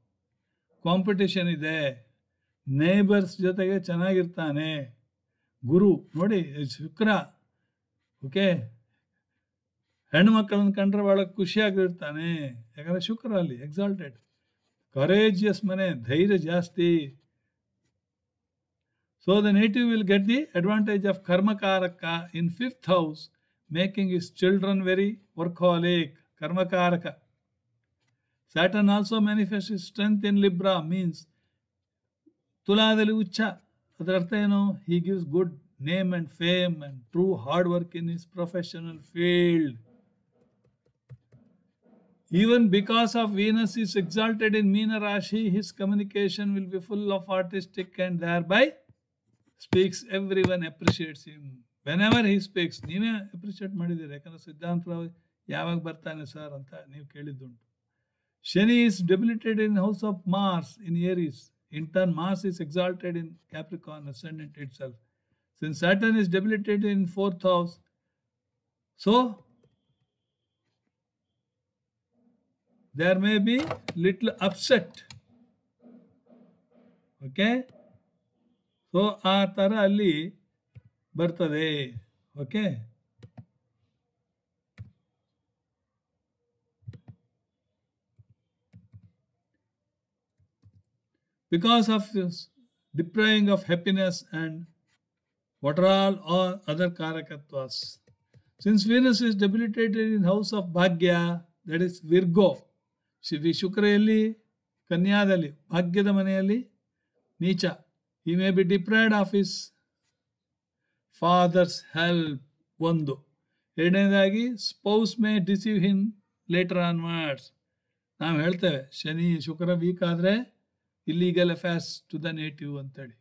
S1: ಕಾಂಪಿಟೇಷನ್ ಇದೆ, ನೇಬರ್ಸ್ ಜೊತೆಗೆ ಚೆನ್ನಾಗಿರ್ತಾನೆ. ಗುರು ನೋಡಿ ಶುಕ್ರ, ಓಕೆ, ಹೆಣ್ಣು ಮಕ್ಕಳನ್ನು ಕಂಡ್ರೆ ಭಾಳ ಖುಷಿಯಾಗಿರ್ತಾನೆ, ಯಾಕಂದರೆ ಶುಕ್ರ ಅಲ್ಲಿ ಎಕ್ಸಾಲ್ಟೆಡ್. ಕರೇಜಿಯಸ್ ಮನೆ, ಧೈರ್ಯ ಜಾಸ್ತಿ. So the native will get the advantage of ಕರ್ಮಕಾರಕ in 5th house, making is children very workaholic. ಕರ್ಮಕಾರಕ. Saturn also manifests his strength in Libra, means ತುಲಾದಲ್ಲಿ ಉಚ್ಚ. ಅದರ ಅರ್ಥ ಏನು? he gives good name and fame and true hard work in his professional field. Even because of Venus is exalted in Meena Rashi, his communication will be full of artistic and thereby speaks, everyone appreciates him. Whenever he speaks, ನೀವೇ appreciate ಮಾಡಿದ್ದೀರಿ, ಯಾಕಂದರೆ ಸಿದ್ಧಾಂತರಾವ್ ಯಾವಾಗ ಬರ್ತಾನೆ sir ಅಂತ ನೀವು ಕೇಳಿದ್ದುಂಟು. Shani is debilitated in house of Mars in Aries. In turn, Mars is exalted in Capricorn, ascendant itself. Since Saturn is debilitated in 4th house, so there may be little upset. Okay? So ಆ ಥರ ಅಲ್ಲಿ ಬರ್ತದೆ. Okay, because of this depriving of happiness and what are all other karakattvas. Since Venus is debilitated in house of Bhagya, that is Virgo, ಶುಕ್ರೆಯಲ್ಲಿ ಕನ್ಯಾದಲ್ಲಿ ಭಾಗ್ಯದ ಮನೆಯಲ್ಲಿ ನೀಚ, he may be deprived of his father's help. ಒಂದು. ಎರಡನೇದಾಗಿ spouse may deceive him later onwards. ನಾವು ಹೇಳ್ತೇವೆ ಶನಿ ಶುಕ್ರ weak ಆದರೆ illegal affairs to the native ಅಂತೇಳಿ.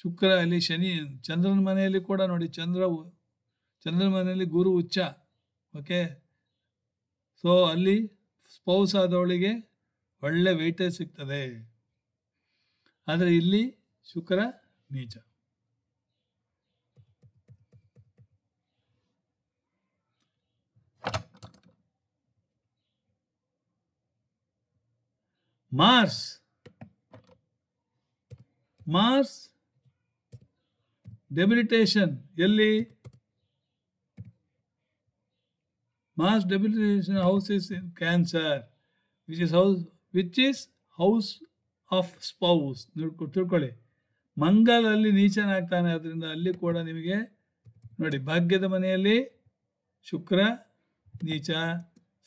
S1: ಶುಕ್ರ ಅಲ್ಲಿ ಶನಿ, ಚಂದ್ರನ ಮನೆಯಲ್ಲಿ ಕೂಡ ನೋಡಿ, ಚಂದ್ರನ ಮನೆಯಲ್ಲಿ ಗುರು ಉಚ್ಚ. ಓಕೆ, ಸೊ ಅಲ್ಲಿ ಸ್ಪೌಸ್ ಆದವಳಿಗೆ ಒಳ್ಳೆ ವೆಯ್ಟೇಜ್ ಸಿಗ್ತದೆ. ಆದರೆ ಇಲ್ಲಿ ಶುಕ್ರ ನೀಚ. ಮಾರ್ಸ್ ಡೆಬಿಲಿಟೇಷನ್ ಎಲ್ಲಿ? Mars debilitation house is in Cancer, which is house of spouse. ತಿಳ್ಕೊಳ್ಳಿ, ಮಂಗಲಲ್ಲಿ ನೀಚನಾಗ್ತಾನೆ. ಅದರಿಂದ ಅಲ್ಲಿ ಕೂಡ ನಿಮಗೆ ನೋಡಿ, ಭಾಗ್ಯದ ಮನೆಯಲ್ಲಿ ಶುಕ್ರ ನೀಚ,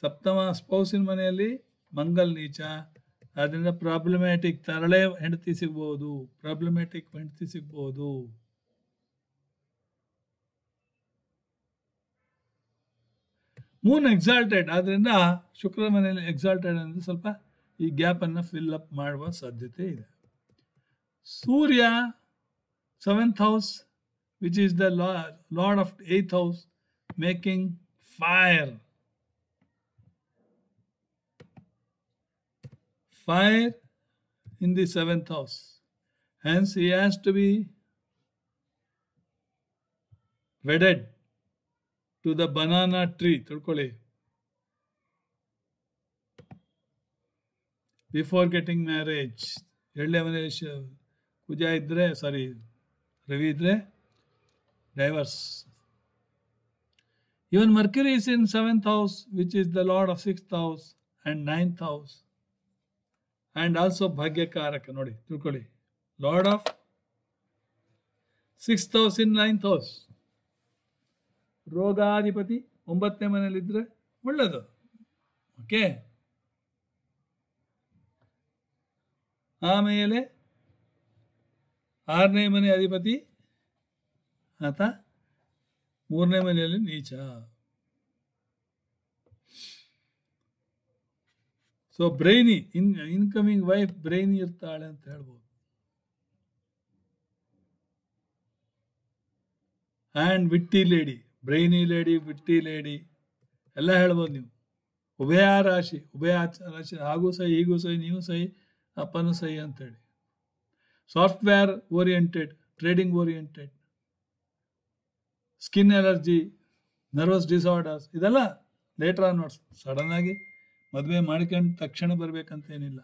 S1: ಸಪ್ತಮ ಸ್ಪೌಸಿನ ಮನೆಯಲ್ಲಿ ಮಂಗಲ್ ನೀಚ. ಅದರಿಂದ ಪ್ರಾಬ್ಲಮ್ಯಾಟಿಕ್ ತರಳೆ ಹೆಂಡತಿ ಸಿಗ್ಬೋದು, ಪ್ರಾಬ್ಲಮ್ಯಾಟಿಕ್ ಹೆಂಡತಿ ಸಿಗ್ಬೋದು. ಮೂನ್ ಎಕ್ಸಾಲ್ಟೆಡ್, ಆದ್ದರಿಂದ ಶುಕ್ರ ಮನೆಯಲ್ಲಿ ಎಕ್ಸಾಲ್ಟೆಡ್ ಅಂದರೆ ಸ್ವಲ್ಪ ಈ ಗ್ಯಾಪನ್ನು ಫಿಲ್ ಅಪ್ ಮಾಡುವ ಸಾಧ್ಯತೆ ಇದೆ. ಸೂರ್ಯ 7th house, which is the lord of 8th house, making fire in the 7th house. Hence he has to be wedded to the banana tree. ತಿಳ್ಕೊಳ್ಳಿ, ಬಿಫೋರ್ ಗೆಟಿಂಗ್ ಮ್ಯಾರೇಜ್. ಎಳ್ಳೆ ಮನೆಯಲ್ಲಿ ಕುಜ ಇದ್ದರೆ, ರವಿ ಇದ್ದರೆ divorce. Even Mercury is in 7th house, which is the lord of 6th house and 9th house. And also ಭಾಗ್ಯಕಾರಕ. ನೋಡಿ ತಿಳ್ಕೊಳ್ಳಿ, lord of 6th house in 9th house. ರೋಗಾಧಿಪತಿ 9ನೇ ಮನೆಯಲ್ಲಿದ್ದರೆ ಒಳ್ಳೆಯದು. Okay, ಆಮೇಲೆ 6ನೇ ಮನೆ ಅಧಿಪತಿ ಆತ 3ನೇ ಮನೆಯಲ್ಲಿ ನೀಚ. So brainy, incoming wife brainy ಇರ್ತಾಳೆ ಅಂತ ಹೇಳ್ಬೋದು. And witty lady, brainy lady, witty lady ಎಲ್ಲ ಹೇಳ್ಬೋದು ನೀವು. ಉಭಯ ರಾಶಿ, ಉಭಯ ರಾಶಿ, ಹಾಗೂ ಸೈ ಹೀಗೂ ಸೈ, ನೀವು ಸೈ ಅಪ್ಪನೂ ಸೈ ಅಂತೇಳಿ. Software oriented, trading oriented, skin allergy, nervous disorders, ಇದೆಲ್ಲ ಲೇಟರ್ ಆನ್ ನೋಟ್ಸ್. ಸಡನ್ನಾಗಿ ಮದುವೆ ಮಾಡ್ಕೊಂಡು ತಕ್ಷಣ ಬರಬೇಕಂತೇನಿಲ್ಲ.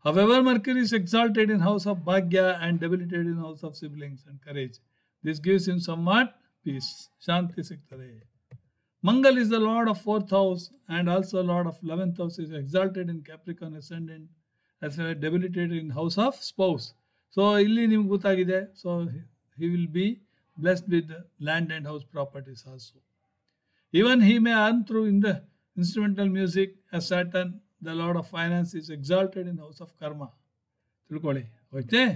S1: However, Mercury is exalted in house of Bhagya and debilitated in house of siblings and courage. This gives him somewhat peace. Shanti siktade. Mangal is the lord of 4th house and also lord of 11th house, is exalted in Capricorn ascendant as well debilitated in house of spouse. So illi nimge gottagide. So he will be blessed with land and house properties also. Even he may earn through in the instrumental music, as Saturn, the lord of finance, is exalted in house of karma. Tilkoli. Okay?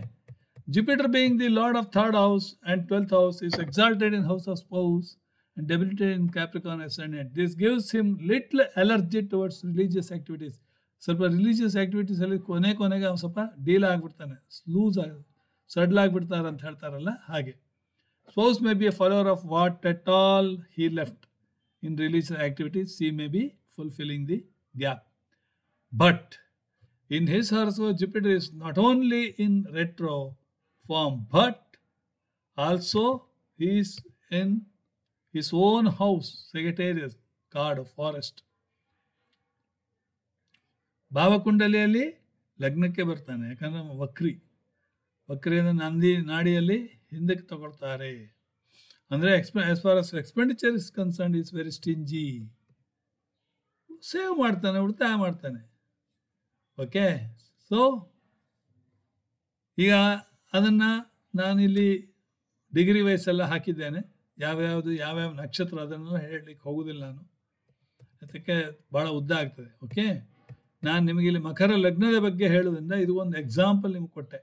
S1: Jupiter being the lord of 3rd house and 12th house is exalted in house of spouse and debilitated in Capricorn ascendant. This gives him little allergy towards religious activities. ಸ್ವಲ್ಪ religious activities ಅಲ್ಲಿ ಕೊನೆಗೆ ಅವ್ನು ಸ್ವಲ್ಪ deal ಆಗಿಬಿಡ್ತಾನೆ, loose ಆಗಿ ಸಡ್ಲ್ ಆಗಿಬಿಡ್ತಾರೆ ಅಂತ ಹೇಳ್ತಾರಲ್ಲ ಹಾಗೆ. Spouse may be A follower of what at all he left in religious activities. He may be fulfilling the gap. But in his horoscope, Jupiter is not only in retro form, but also he is in his own house, Sagittarius, card of forest. ಭಾವಕುಂಡಲಿಯಲ್ಲಿ ಲಗ್ನಕ್ಕೆ ಬರ್ತಾನೆ, ಯಾಕಂದ್ರೆ ವಕ್ರಿಯಿಂದ ನಂದಿ ನಾಡಿಯಲ್ಲಿ ಹಿಂದಕ್ಕೆ ತಗೊಳ್ತಾರೆ. ಅಂದರೆ as far as expenditure is concerned, is very stingy. Save ಮಾಡ್ತಾನೆ, ಉಳಿತಾಯ ಮಾಡ್ತಾನೆ. Okay, so ಈಗ ಅದನ್ನು ನಾನಿಲ್ಲಿ ಡಿಗ್ರಿ ವಯಸ್ಸೆಲ್ಲ ಹಾಕಿದ್ದೇನೆ, ಯಾವ್ಯಾವ ನಕ್ಷತ್ರ ಅದನ್ನು ಹೇಳಲಿಕ್ಕೆ ಹೋಗೋದಿಲ್ಲ ನಾನು, ಅದಕ್ಕೆ ಭಾಳ ಉದ್ದ ಆಗ್ತದೆ. ಓಕೆ, ನಾನು ನಿಮಗಿಲ್ಲಿ ಮಕರ ಲಗ್ನದ ಬಗ್ಗೆ ಹೇಳೋದ್ರಿಂದ ಇದು ಒಂದು ಎಕ್ಸಾಂಪಲ್ ನಿಮ್ಗೆ ಕೊಟ್ಟೆ.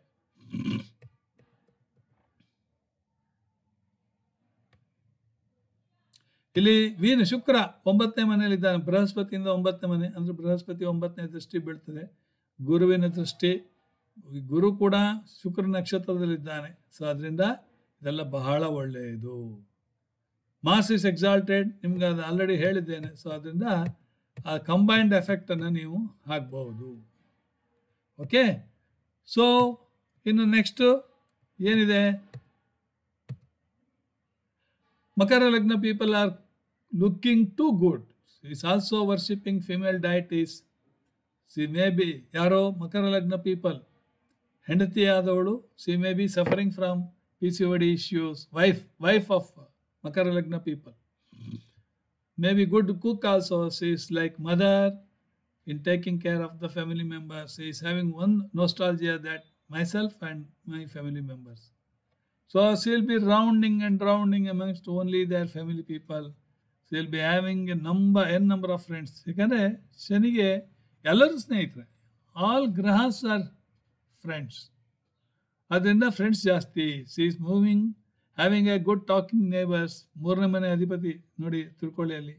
S1: ಇಲ್ಲಿ ಶುಕ್ರ 9ನೇ ಮನೆಯಲ್ಲಿದ್ದಾನೆ, ಬೃಹಸ್ಪತಿಯಿಂದ 9ನೇ ಮನೆ, ಅಂದರೆ ಬೃಹಸ್ಪತಿ 9ನೇ ದೃಷ್ಟಿ ಬೀಳ್ತದೆ, ಗುರುವಿನ ದೃಷ್ಟಿ, ಗುರು ಕೂಡ ಶುಕ್ರ ನಕ್ಷತ್ರದಲ್ಲಿದ್ದಾನೆ. ಸೊ ಅದರಿಂದ ಇದೆಲ್ಲ ಬಹಳ ಒಳ್ಳೆಯದು. ಮಾಸ್ ಇಸ್ ಎಕ್ಸಾಲ್ಟೆಡ್, ನಿಮ್ಗೆ ಅದು ಆಲ್ರೆಡಿ ಹೇಳಿದ್ದೇನೆ. ಸೊ ಅದರಿಂದ ಆ ಕಂಬೈನ್ಡ್ ಎಫೆಕ್ಟನ್ನು ನೀವು ಹಾಕ್ಬಹುದು. ಓಕೆ, ಸೊ ಇನ್ನು ನೆಕ್ಸ್ಟು ಏನಿದೆ, ಮಕರ ಲಗ್ನ people are looking too good. She is also worshipping female deities. She may be, yaro makara lagna people, ಹೆಂಡತಿ ಆದವಳು, she may be suffering from PCOD issues. Wife of makara lagna people may be good cook also. She is like mother in taking care of the family members. She is having one nostalgia, that myself and my family members. So she will be rounding amongst only their family people. She will be having n number of friends. ಯಾಕಂದರೆ ಶನಿಗೆ ಎಲ್ಲರೂ ಸ್ನೇಹಿತರೆ, all ಗ್ರಹಸ್ are friends, ಅದರಿಂದ friends ಜಾಸ್ತಿ. C is moving, having A good talking neighbours. 3ನೇ ಮನೆ ಅಧಿಪತಿ ನೋಡಿ ತಿಳ್ಕೊಳ್ಳಿ ಅಲ್ಲಿ.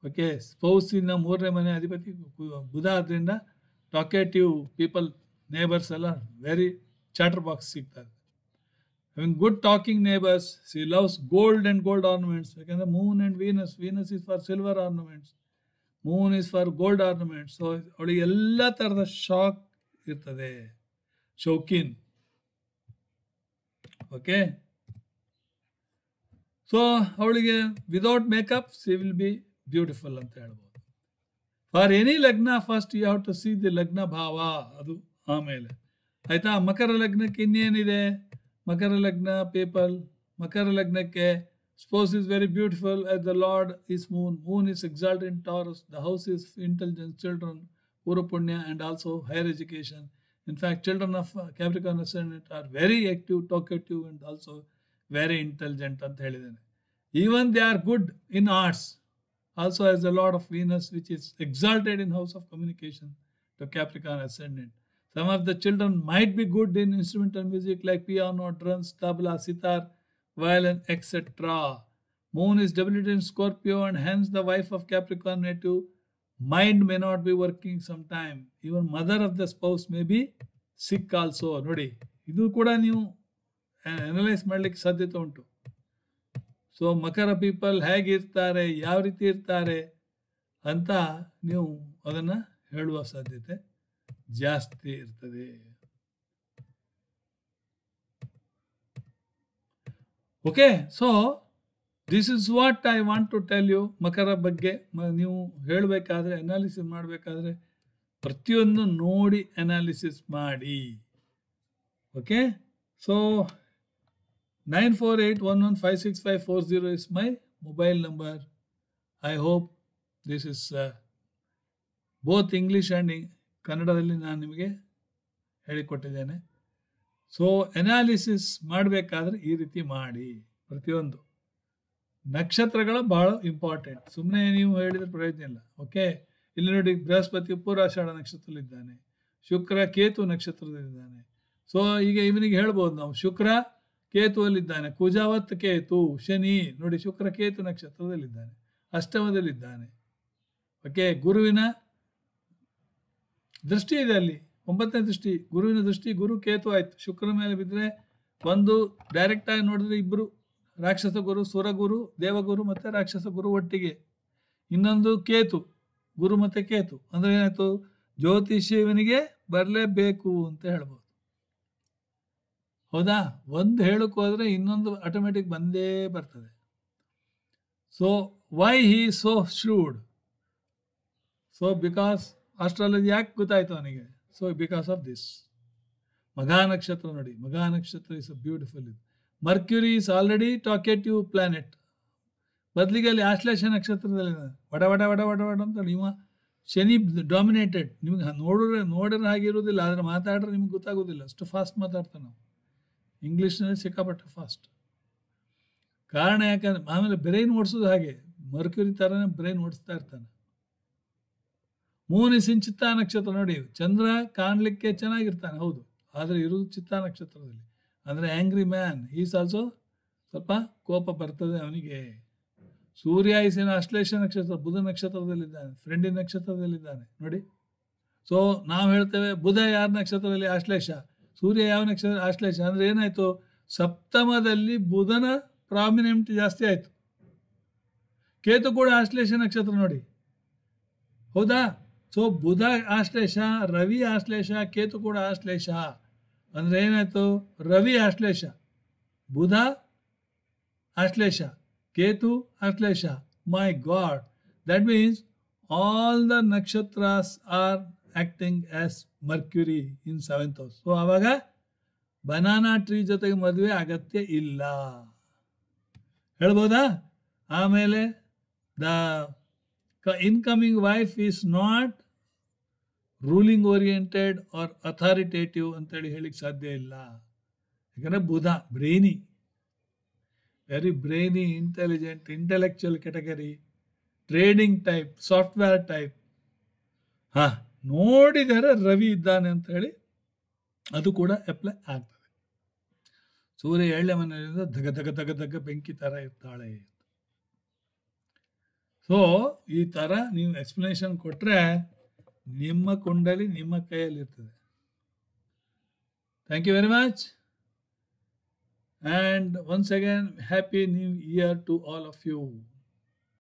S1: ಓಕೆ, ಸ್ಪೌಸಿನ 3ನೇ ಮನೆ ಅಧಿಪತಿ ಬುಧ, ಆದ್ದರಿಂದ ಟಾಕೇಟಿವ್ ಪೀಪಲ್, ನೇಬರ್ಸ್ ಎಲ್ಲ ವೆರಿ ಚಾಟರ್ ಬಾಕ್ಸ್ ಸಿಗ್ತಾರೆ. Having good talking neighbors. She loves gold and gold ornaments. Because moon and Venus is for silver ornaments, moon is for gold ornaments. So ಅವಳಿಗೆ ಎಲ್ಲ ಥರದ ಶಾಕ್ ಇರ್ತದೆ, ಶೌಕಿನ್. ಓಕೆ, ಸೊ ಅವಳಿಗೆ without makeup she will be beautiful ಅಂತ ಹೇಳ್ಬೋದು. For any ಲಗ್ನ first you have to see the ಲಗ್ನ ಭಾವ, ಅದು ಆಮೇಲೆ ಆಯ್ತಾ. ಮಕರ ಲಗ್ನಕ್ಕೆ ಇನ್ನೇನಿದೆ, ಮಕರ ಲಗ್ನ ಪೀಪಲ್, ಮಕರ ಲಗ್ನಕ್ಕೆ spouse is very beautiful as the Lord is moon is exalted in Taurus, the house is intelligence, children, pura punya, and also higher education. In fact, children of Capricorn ascendant are very active, talkative, and also very intelligent ಅಂತ ಹೇಳಿದ್ದೇನೆ. Even they are good in arts. Also has a lot of Venus, which is exalted in house of communication to Capricorn ascendant. Some of the children might be good in instrumental music like piano, drums, tabla, sitar, violin, etc. Moon is debilitated in Scorpio and hence the wife of Capricorn native mind may not be working sometime. Even mother of the spouse may be sick also. ನೋಡಿ, ಇದು ಕೂಡ ನೀವು analyse ಮಾಡಲಿಕ್ಕೆ ಸಾಧ್ಯತೆ ಉಂಟು. So ಮಕರ people ಹೇಗಿರ್ತಾರೆ, ಯಾವ ರೀತಿ ಇರ್ತಾರೆ ಅಂತ ನೀವು ಅದನ್ನು ಹೇಳುವ ಸಾಧ್ಯತೆ ಜಾಸ್ತಿ ಇರ್ತದೆ. Okay, so this is what I want to tell you. ಮಕರ ಬಗ್ಗೆ ನೀವು ಹೇಳಬೇಕಾದ್ರೆ, ಅನಾಲಿಸಿಸ್ ಮಾಡಬೇಕಾದ್ರೆ ಪ್ರತಿಯೊಂದು ನೋಡಿ ಅನಾಲಿಸಿಸ್ ಮಾಡಿ. Okay, so 9481156540 is my mobile number. I hope this is both English and ಕನ್ನಡದಲ್ಲಿ ನಾನು ನಿಮಗೆ ಹೇಳಿಕೊಟ್ಟಿದ್ದೇನೆ. ಸೊ ಅನಾಲಿಸಿಸ್ ಮಾಡಬೇಕಾದ್ರೆ ಈ ರೀತಿ ಮಾಡಿ. ಪ್ರತಿಯೊಂದು ನಕ್ಷತ್ರಗಳು ಬಹಳ ಇಂಪಾರ್ಟೆಂಟ್. ಸುಮ್ಮನೆ ನೀವು ಹೇಳಿದ್ರೆ ಪ್ರಯೋಜನ ಇಲ್ಲ. ಓಕೆ, ಇಲ್ಲಿ ನೋಡಿ, ಬೃಹಸ್ಪತಿ ಪೂರ್ವಾಷಾಢ ನಕ್ಷತ್ರದಲ್ಲಿದ್ದಾನೆ, ಶುಕ್ರ ಕೇತು ನಕ್ಷತ್ರದಲ್ಲಿದ್ದಾನೆ. ಸೊ ಈಗ ಇವನಿಗೆ ಹೇಳ್ಬೋದು ನಾವು, ಶುಕ್ರ ಕೇತುವಲ್ಲಿದ್ದಾನೆ, ಕುಜಾವತ್ ಕೇತು, ಶನಿ ನೋಡಿ ಶುಕ್ರ ಕೇತು ನಕ್ಷತ್ರದಲ್ಲಿದ್ದಾನೆ, ಅಷ್ಟಮದಲ್ಲಿದ್ದಾನೆ. ಓಕೆ, ಗುರುವಿನ ದೃಷ್ಟಿ ಇದೆ ಅಲ್ಲಿ, 9ನೇ ದೃಷ್ಟಿ, ಗುರುವಿನ ದೃಷ್ಟಿ, ಗುರು ಕೇತು ಆಯ್ತು. ಶುಕ್ರ ಮೇಲೆ ಬಿದ್ದರೆ ಒಂದು ಡೈರೆಕ್ಟ್ ಆಗಿ ನೋಡಿದ್ರೆ ಇಬ್ಬರು, ರಾಕ್ಷಸ ಗುರು, ಸುರಗುರು, ದೇವಗುರು ಮತ್ತು ರಾಕ್ಷಸ ಗುರು ಒಟ್ಟಿಗೆ. ಇನ್ನೊಂದು ಕೇತು, ಗುರು ಮತ್ತು ಕೇತು ಅಂದ್ರೆ ಏನಾಯ್ತು, ಜ್ಯೋತಿಷ್ಯ ಇವನಿಗೆ ಬರಲೇಬೇಕು ಅಂತ ಹೇಳ್ಬೋದು. ಹೌದಾ, ಒಂದು ಹೇಳಕ್ಕೆ ಹೋದ್ರೆ ಇನ್ನೊಂದು ಆಟೋಮೆಟಿಕ್ ಬಂದೇ ಬರ್ತದೆ. So why he so should? So because astrology ಯಾಕೆ ಗೊತ್ತಾಯ್ತು ಅವನಿಗೆ? So because of this. Magha ನಕ್ಷತ್ರ ನೋಡಿ, ಮಘಾ ನಕ್ಷತ್ರ is a beautiful. Mercury is already talkative planet. ಬದಲಿಗೆ ಅಲ್ಲಿ ಆಶ್ಲೇಷ ನಕ್ಷತ್ರದಲ್ಲಿ ವಡ ವಡ ವಡ ವಡ ವಡ ಅಂತ ನೀವು ಶನಿ ಡಾಮಿನೇಟೆಡ್. ನಿಮ್ಗೆ ನೋಡಿದ್ರೆ ಹಾಗಿರೋದಿಲ್ಲ, ಆದರೆ ಮಾತಾಡ್ರೆ ನಿಮ್ಗೆ ಗೊತ್ತಾಗೋದಿಲ್ಲ, ಅಷ್ಟು ಫಾಸ್ಟ್ ಮಾತಾಡ್ತಾನೆ ನಾವು. ಇಂಗ್ಲೀಷ್ನಲ್ಲಿ ಸಿಕ್ಕಾಪಟ್ಟೆ ಫಾಸ್ಟ್. ಕಾರಣ ಯಾಕಂದ್ರೆ ಆಮೇಲೆ ಬ್ರೈನ್ ಓಡಿಸೋದು ಹಾಗೆ, ಮರ್ಕ್ಯುರಿ ಥರನೇ ಬ್ರೈನ್ ಓಡಿಸ್ತಾ ಇರ್ತಾನೆ. ಮೂನ್ ಇಸ್ ಇನ್ ಚಿತ್ತಾ ನಕ್ಷತ್ರ ನೋಡಿ, ಚಂದ್ರ ಕಾಣಲಿಕ್ಕೆ ಚೆನ್ನಾಗಿರ್ತಾನೆ ಹೌದು, ಆದರೆ ಇರೋದು ಚಿತ್ತಾ ನಕ್ಷತ್ರದಲ್ಲಿ. ಅಂದರೆ ಆ್ಯಂಗ್ರಿ ಮ್ಯಾನ್, ಈಸ್ ಆಲ್ಸೋ ಸ್ವಲ್ಪ ಕೋಪ ಬರ್ತದೆ ಅವನಿಗೆ. ಸೂರ್ಯ ಇಸ್ ಇನ್ ಆಶ್ಲೇಷ ನಕ್ಷತ್ರ, ಬುಧ ನಕ್ಷತ್ರದಲ್ಲಿದ್ದಾನೆ, ಫ್ರೆಂಡಿನ ನಕ್ಷತ್ರದಲ್ಲಿದ್ದಾನೆ ನೋಡಿ. ಸೊ ನಾವು ಹೇಳ್ತೇವೆ ಬುಧ ಯಾರ ನಕ್ಷತ್ರದಲ್ಲಿ? ಆಶ್ಲೇಷ. ಸೂರ್ಯ ಯಾವ ನಕ್ಷತ್ರ? ಆಶ್ಲೇಷ. ಅಂದರೆ ಏನಾಯಿತು, ಸಪ್ತಮದಲ್ಲಿ ಬುಧನ ಪ್ರಾಮಿನೆಂಟ್ ಜಾಸ್ತಿ ಆಯಿತು. ಕೇತು ಕೂಡ ಆಶ್ಲೇಷ ನಕ್ಷತ್ರ ನೋಡಿ, ಹೌದಾ? ಸೊ ಬುಧ ಆಶ್ಲೇಷ, ರವಿ ಆಶ್ಲೇಷ, ಕೇತು ಕೂಡ ಆಶ್ಲೇಷ. ಅಂದರೆ ಏನಾಯಿತು, Ravi Ashlesha, Budha Ashlesha, Ketu Ashlesha. My god, that means all the nakshatras are acting as Mercury in 7th house. So ಆವಾಗ ಬನಾನಾ ಟ್ರೀ ಜೊತೆಗೆ ಮದುವೆ ಅಗತ್ಯ ಇಲ್ಲ ಹೇಳ್ಬೋದಾ? ಆಮೇಲೆ the incoming wife is not ruling oriented or authoritative ಅಂತೇಳಿ ಹೇಳಿಕ್ಕೆ ಸಾಧ್ಯ ಇಲ್ಲ. ಯಾಕಂದರೆ Budha brainy, very brainy, intelligent, intellectual category, trading type, software type. ಹಾಂ, ನೋಡಿದರೆ ರವಿ ಇದ್ದಾನೆ ಅಂತ ಹೇಳಿ ಅದು ಕೂಡ ಅಪ್ಲೈ ಆಗ್ತದೆ. ಸೂರ್ಯ 7ನೇ ಮನೆಯಿಂದ ಧಗ ಧಗ ಧಗ ಧಗ ಬೆಂಕಿ ಥರ ಇರ್ತಾಳೆ. ಸೊ ಈ ಥರ ನೀವು ಎಕ್ಸ್ಪ್ಲನೇಷನ್ ಕೊಟ್ಟರೆ ನಿಮ್ಮ ಕುಂಡಲಿ ನಿಮ್ಮ ಕೈಯಲ್ಲಿರ್ತದೆ. Thank you very much. And once again, Happy New Year to all of you.